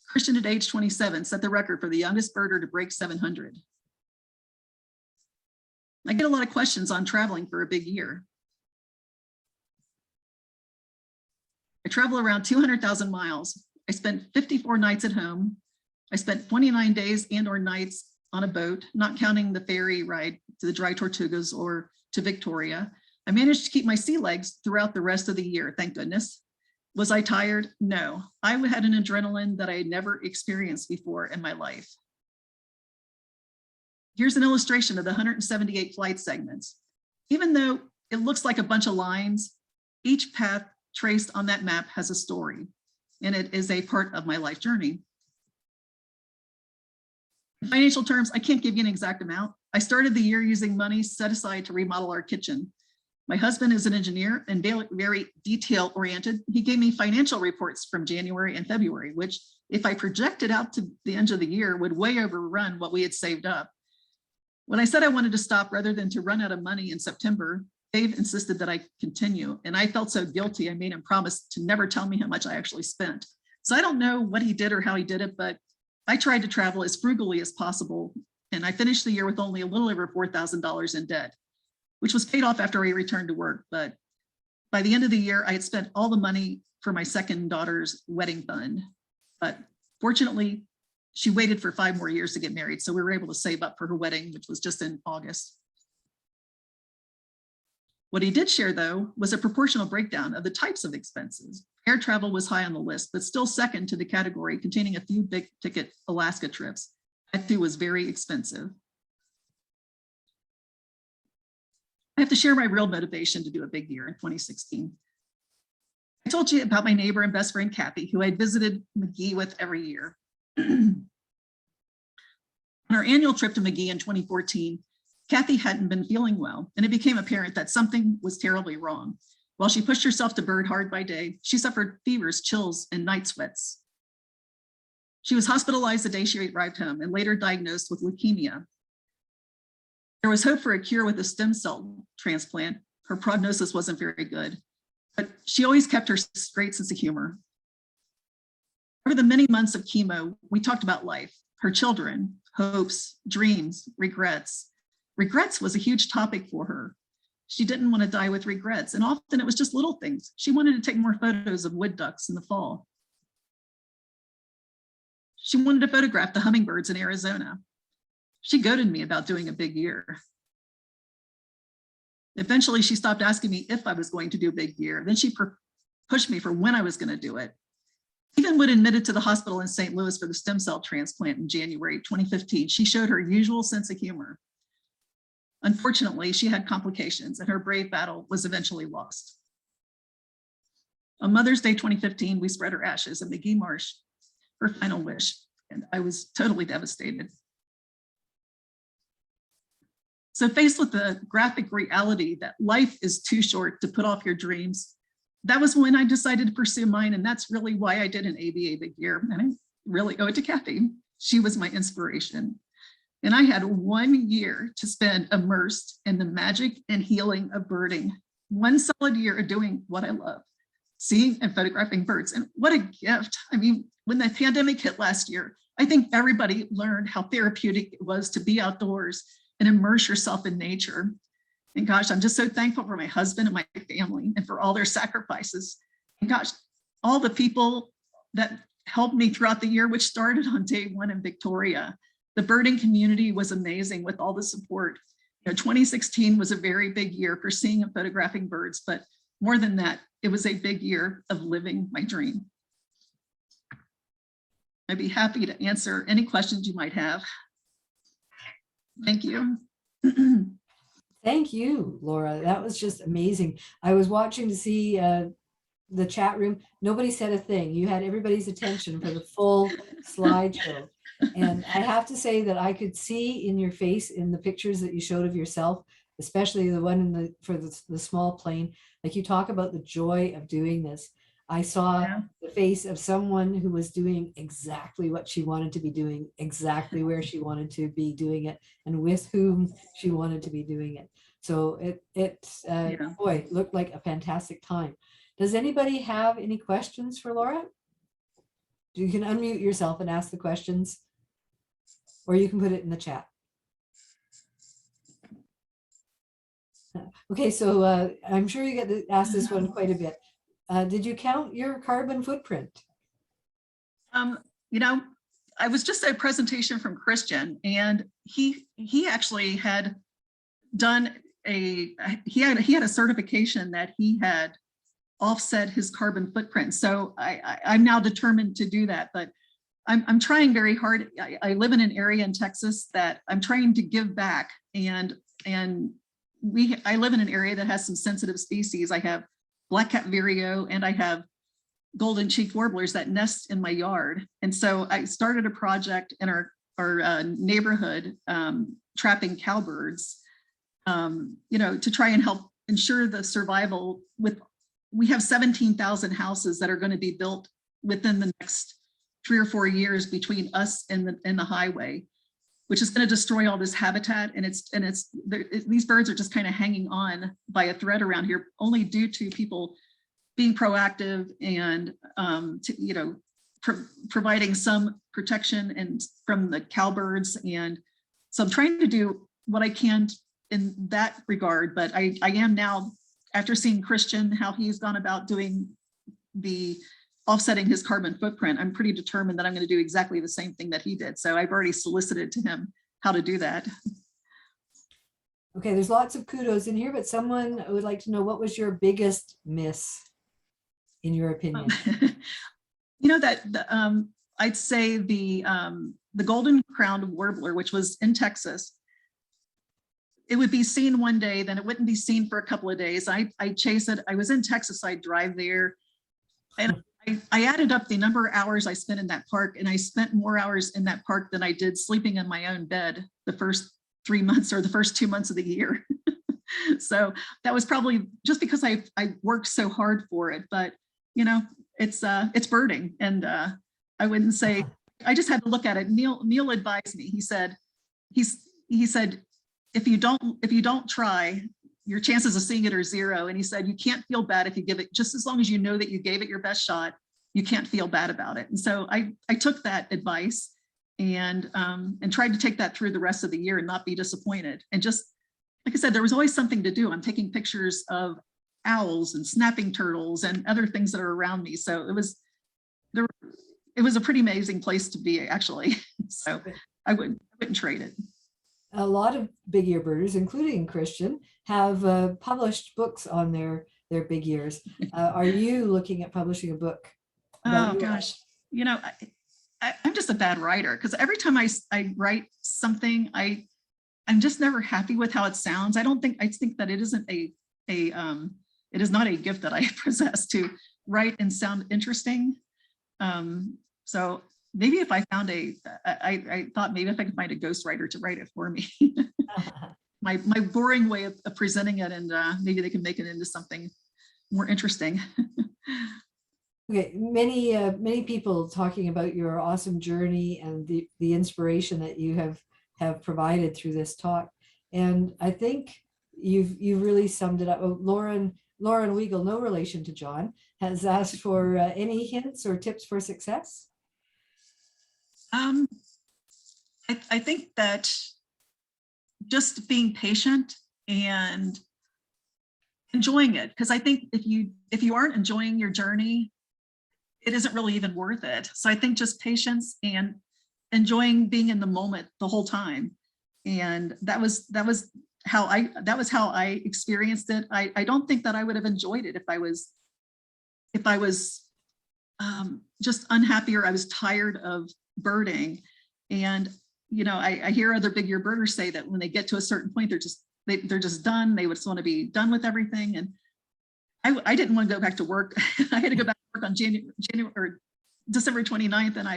Christian at age 27 set the record for the youngest birder to break 700. I get a lot of questions on traveling for a big year. I travel around 200,000 miles. I spent 54 nights at home. I spent 29 days and or nights on a boat, not counting the ferry ride to the dry Tortugas or to Victoria. I managed to keep my sea legs throughout the rest of the year, thank goodness. Was I tired? No. I had an adrenaline that I had never experienced before in my life. Here's an illustration of the 178 flight segments. Even though it looks like a bunch of lines, each path traced on that map has a story, and it is a part of my life journey. In financial terms, I can't give you an exact amount. I started the year using money set aside to remodel our kitchen. My husband is an engineer and very detail oriented. He gave me financial reports from January and February, which if I projected out to the end of the year would way overrun what we had saved up. When I said I wanted to stop rather than to run out of money in September, Dave insisted that I continue, and I felt so guilty. I made him promise to never tell me how much I actually spent. So I don't know what he did or how he did it, but I tried to travel as frugally as possible, and I finished the year with only a little over $4,000 in debt, which was paid off after I returned to work. But by the end of the year, I had spent all the money for my second daughter's wedding fund. But fortunately, she waited for 5 more years to get married, so we were able to save up for her wedding, which was just in August. What he did share, though, was a proportional breakdown of the types of expenses. Air travel was high on the list, but still second to the category containing a few big ticket Alaska trips. That too was very expensive. I have to share my real motivation to do a big year in 2016. I told you about my neighbor and best friend, Kathy, who I visited McGee with every year. On our annual trip to McGee in 2014, Kathy hadn't been feeling well, and it became apparent that something was terribly wrong. While she pushed herself to bird hard by day, she suffered fevers, chills, and night sweats. She was hospitalized the day she arrived home and later diagnosed with leukemia. There was hope for a cure with a stem cell transplant. Her prognosis wasn't very good, but she always kept her great sense of humor. Over the many months of chemo, we talked about life, her children, hopes, dreams, regrets. Regrets was a huge topic for her. She didn't want to die with regrets, and often it was just little things. She wanted to take more photos of wood ducks in the fall. She wanted to photograph the hummingbirds in Arizona. She goaded me about doing a big year. Eventually, she stopped asking me if I was going to do a big year. Then she pushed me for when I was going to do it. Even when admitted to the hospital in St. Louis for the stem cell transplant in January 2015, she showed her usual sense of humor. Unfortunately, she had complications and her brave battle was eventually lost. On Mother's Day 2015, we spread her ashes at McGee Marsh, her final wish, and I was totally devastated. So faced with the graphic reality that life is too short to put off your dreams, that was when I decided to pursue mine, and that's really why I did an ABA big year, and I really owe it to Kathy. She was my inspiration. And I had 1 year to spend immersed in the magic and healing of birding. 1 solid year of doing what I love, seeing and photographing birds. And what a gift. I mean, when the pandemic hit last year, I think everybody learned how therapeutic it was to be outdoors and immerse yourself in nature. And gosh, I'm just so thankful for my husband and my family and for all their sacrifices. And gosh, all the people that helped me throughout the year, which started on day 1 in Victoria. The birding community was amazing with all the support. 2016 was a very big year for seeing and photographing birds, but more than that, it was a big year of living my dream. I'd be happy to answer any questions you might have. Thank you. Thank you, Laura. That was just amazing. I was watching to see the chat room. Nobody said a thing. You had everybody's attention for the full slideshow. And I have to say that I could see in your face in the pictures that you showed of yourself, especially the one in the small plane, like you talk about the joy of doing this. I saw Yeah. the face of someone who was doing exactly what she wanted to be doing, exactly where she wanted to be doing it, and with whom she wanted to be doing it. So Yeah. boy, looked like a fantastic time. Does anybody have any questions for Laura? You can unmute yourself and ask the questions, or you can put it in the chat. Okay, so I'm sure you get asked this one quite a bit. Did you count your carbon footprint? You know, I was just at a presentation from Christian, and he actually had done he had a certification that he had offset his carbon footprint. So I'm now determined to do that, but I'm trying very hard. I live in an area in Texas that I'm trying to give back, and I live in an area that has some sensitive species. I have black-capped vireo, and I have golden-cheeked warblers that nest in my yard. And so I started a project in our neighborhood, trapping cowbirds, you know, to try and help ensure the survival. We have 17,000 houses that are going to be built within the next 3 or 4 years between us and the highway, which is going to destroy all this habitat. And these birds are just kind of hanging on by a thread around here, only due to people being proactive and you know, providing some protection and from the cowbirds. And so I'm trying to do what I can in that regard. But I am now, after seeing Christian, how he's gone about doing the offsetting his carbon footprint, I'm pretty determined that I'm going to do exactly the same thing that he did. So I've already solicited to him how to do that. Okay, there's lots of kudos in here, but someone would like to know, what was your biggest miss, in your opinion? You know, that I'd say the golden crowned warbler, which was in Texas, it would be seen one day, then it wouldn't be seen for a couple of days. I chase it. I was in Texas, I drive there, and I added up the number of hours I spent in that park, and I spent more hours in that park than I did sleeping in my own bed the first 3 months or the first 2 months of the year. So that was probably just because I worked so hard for it. But you know, it's birding, and I wouldn't say, I just had to look at it. Neil advised me. He said if you don't try, your chances of seeing it are zero. And he said you can't feel bad if you give it, just as long as you know that you gave it your best shot, you can't feel bad about it. And so I took that advice and tried to take that through the rest of the year and not be disappointed. And just like I said, there was always something to do. I'm taking pictures of owls and snapping turtles and other things that are around me. So it was a pretty amazing place to be, actually. So I wouldn't trade it. A lot of big ear birders, including Christian, have published books on their big ears. Are you looking at publishing a book? Oh gosh, you know, I'm just a bad writer, because every time I write something, I'm just never happy with how it sounds. I think that it isn't it is not a gift that I possess to write and sound interesting. So maybe if I found I thought maybe if I could find a ghostwriter to write it for me. my boring way of presenting it, and maybe they can make it into something more interesting. Okay, many people talking about your awesome journey and the inspiration that you have provided through this talk. And I think you've really summed it up. Oh, Lauren Weigel, no relation to John, has asked for any hints or tips for success. I think that just being patient and enjoying it, because I think if you aren't enjoying your journey, it isn't really even worth it. So I think just patience and enjoying being in the moment the whole time. And that was how I experienced it. I don't think that I would have enjoyed it if I was just unhappy, or I was tired of birding. And you know, I hear other big ear birders say that when they get to a certain point, they're just done. They just want to be done with everything. And I didn't want to go back to work. I had to go back to work on January or December 29th, and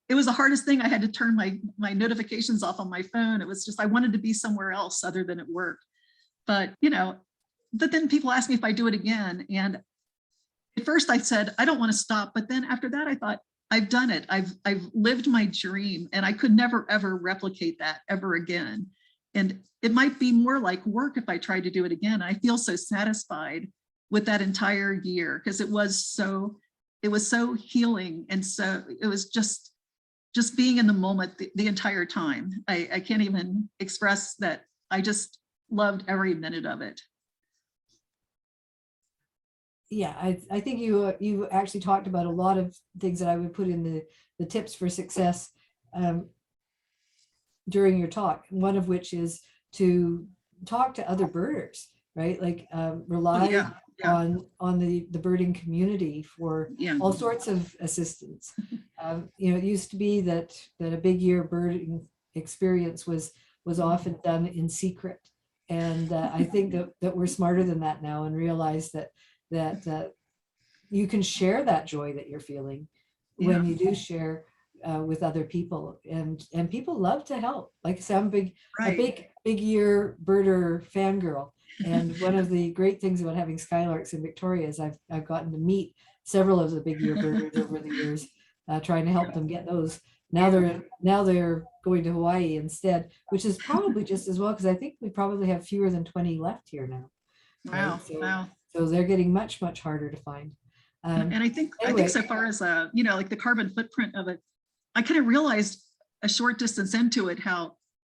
it was the hardest thing. I had to turn my notifications off on my phone. It was just, I wanted to be somewhere else other than at work. But, but then people asked me if I do it again. And at first I said, I don't want to stop. But then after that, I thought, I've done it. I've lived my dream, and I could never, ever replicate that ever again. And it might be more like work if I tried to do it again. I feel so satisfied with that entire year, because it was so healing. And so it was just being in the moment the entire time. I can't even express that. I just loved every minute of it. Yeah, I think you actually talked about a lot of things that I would put in the tips for success during your talk. One of which is to talk to other birders, right? Like rely on the birding community for all sorts of assistance. It used to be that a big year birding experience was often done in secret, and I think that we're smarter than that now and realize that you can share that joy that you're feeling when you do share with other people, and people love to help. Like I said, I'm a big year birder fangirl, and one of the great things about having skylarks in Victoria is I've gotten to meet several of the big year birders over the years, trying to help them get those. Now they're going to Hawaii instead, which is probably just as well, because I think we probably have fewer than 20 left here now. Wow. Right? Wow. So they're getting much harder to find. And I think so far as like the carbon footprint of it, I kind of realized a short distance into it how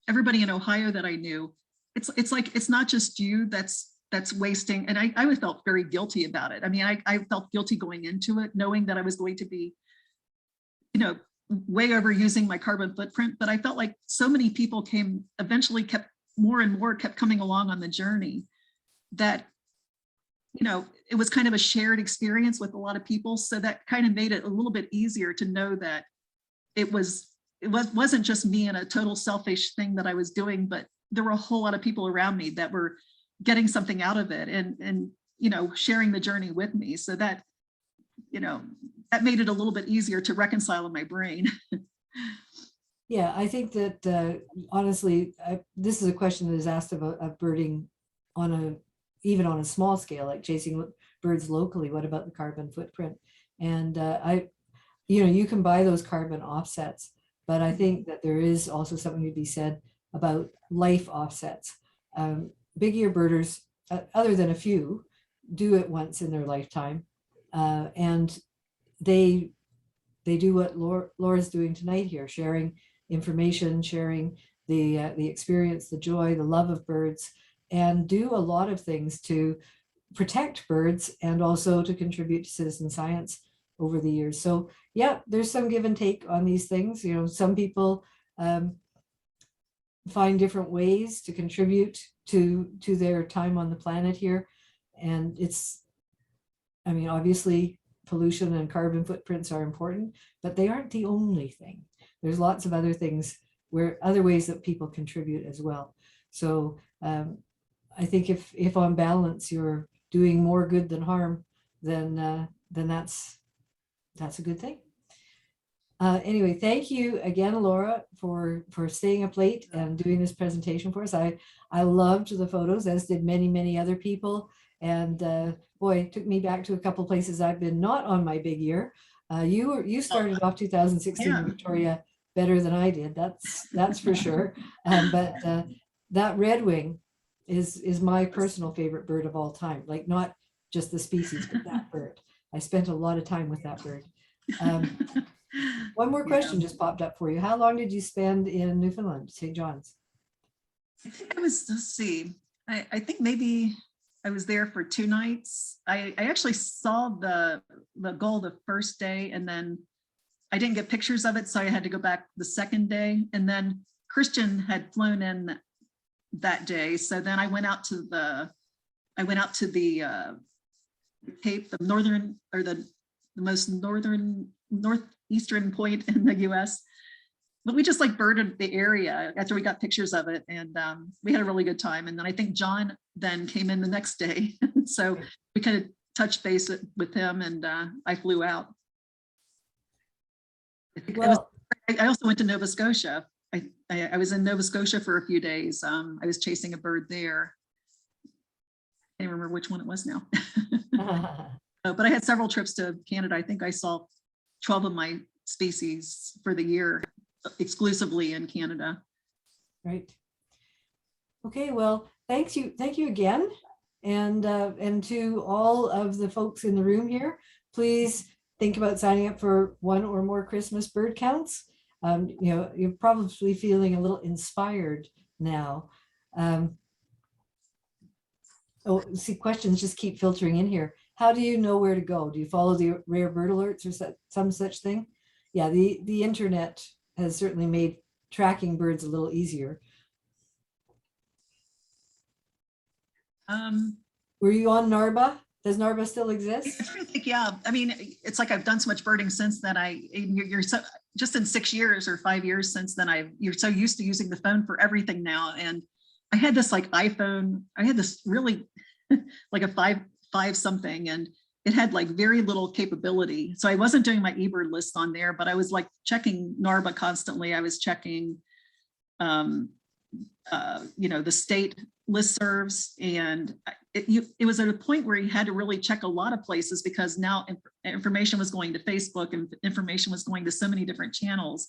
everybody in Ohio that I knew, it's like it's not just you that's wasting. And I felt very guilty about it. I mean, I felt guilty going into it, knowing that I was going to be, way overusing my carbon footprint. But I felt like so many people eventually kept coming along on the journey, that it was kind of a shared experience with a lot of people. So that kind of made it a little bit easier to know that it wasn't just me and a total selfish thing that I was doing, but there were a whole lot of people around me that were getting something out of it and sharing the journey with me. So that, that made it a little bit easier to reconcile in my brain. Yeah, I think that honestly, this is a question that is asked of birding even on a small scale, like chasing birds locally. What about the carbon footprint? And you can buy those carbon offsets, but I think that there is also something to be said about life offsets. Big ear birders, other than a few, do it once in their lifetime, and they do what Laura's doing tonight here, sharing information, sharing the experience, the joy, the love of birds, and do a lot of things to protect birds and also to contribute to citizen science over the years. So yeah, there's some give and take on these things. Some people find different ways to contribute to their time on the planet here. And obviously pollution and carbon footprints are important, but they aren't the only thing. There's lots of other things other ways that people contribute as well. So I think if on balance you're doing more good than harm, then that's a good thing. Anyway, thank you again, Laura, for staying up late and doing this presentation for us. I loved the photos, as did many other people. And boy, it took me back to a couple of places I've been not on my big year. You started off 2016 in Victoria better than I did. That's for sure. But that redwing is my personal favorite bird of all time. Like, not just the species, but that bird. I spent a lot of time with that bird. One more question just popped up for you. How long did you spend in Newfoundland, St. John's? I think I was, let's see, I think maybe I was there for 2 nights. I actually saw the gull the first day, and then I didn't get pictures of it, so I had to go back the second day. And then Christian had flown in that day, so then I went out to the Cape, the northern, or the most northeastern point in the U.S. But we just birded the area after we got pictures of it, and we had a really good time. And then I think John then came in the next day, so we kind of touched base with him, and I flew out. It was I also went to Nova Scotia. I was in Nova Scotia for a few days. I was chasing a bird there. I can't remember which one it was now. But I had several trips to Canada. I think I saw 12 of my species for the year exclusively in Canada. Right. Okay, well, thank you again. And to all of the folks in the room here, please think about signing up for one or more Christmas bird counts. You're probably feeling a little inspired now. See, questions just keep filtering in here. How do you know where to go? Do you follow the rare bird alerts or some such thing? Yeah, the internet has certainly made tracking birds a little easier. Were you on NARBA? Does NARBA still exist? I think, yeah. I mean, it's like I've done so much birding since then. You're so just in 6 years or 5 years since then. You're so used to using the phone for everything now. And I had this like iPhone. I had this really like a five something, and it had like very little capability. So I wasn't doing my eBird list on there, but I was like checking NARBA constantly. I was checking, the state listservs, and it was at a point where you had to really check a lot of places because now information was going to Facebook and information was going to so many different channels.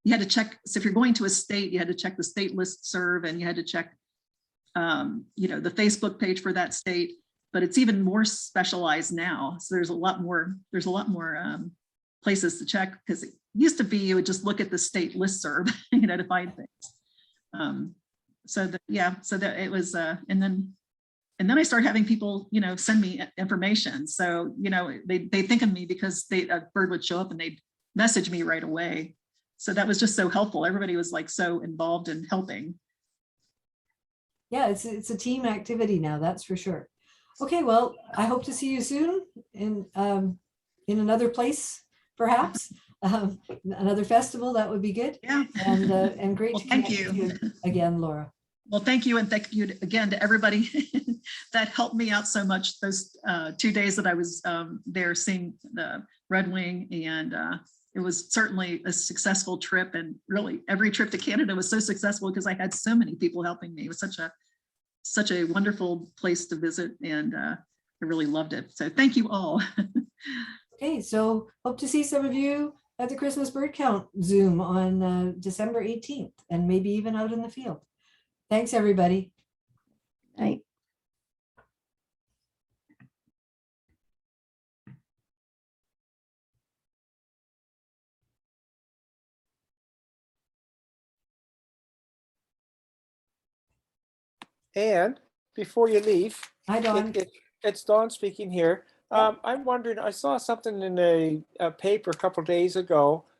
You had to check. So if you're going to a state, you had to check the state listserv, and you had to check, the Facebook page for that state. But it's even more specialized now. So there's a lot more places to check, because it used to be you would just look at the state listserv, to find things. So that it was, and then I started having people, send me information. So, they think of me because a bird would show up and they'd message me right away. So that was just so helpful. Everybody was like so involved in helping. Yeah, it's a team activity now, that's for sure. Okay, well, I hope to see you soon in another place, perhaps. Another festival, that would be good. Yeah. And great to thank connect with you again, Laura. Well, thank you. And thank you again to everybody that helped me out so much those 2 days that I was there seeing the Red Wing. And it was certainly a successful trip. And really every trip to Canada was so successful because I had so many people helping me. It was such a wonderful place to visit. And I really loved it. So thank you all. Okay, so hope to see some of you at the Christmas Bird Count Zoom on December 18th, and maybe even out in the field. Thanks, everybody. Night. And before you leave, Hi, Dawn. it's Don speaking here. I'm wondering, I saw something in a paper a couple of days ago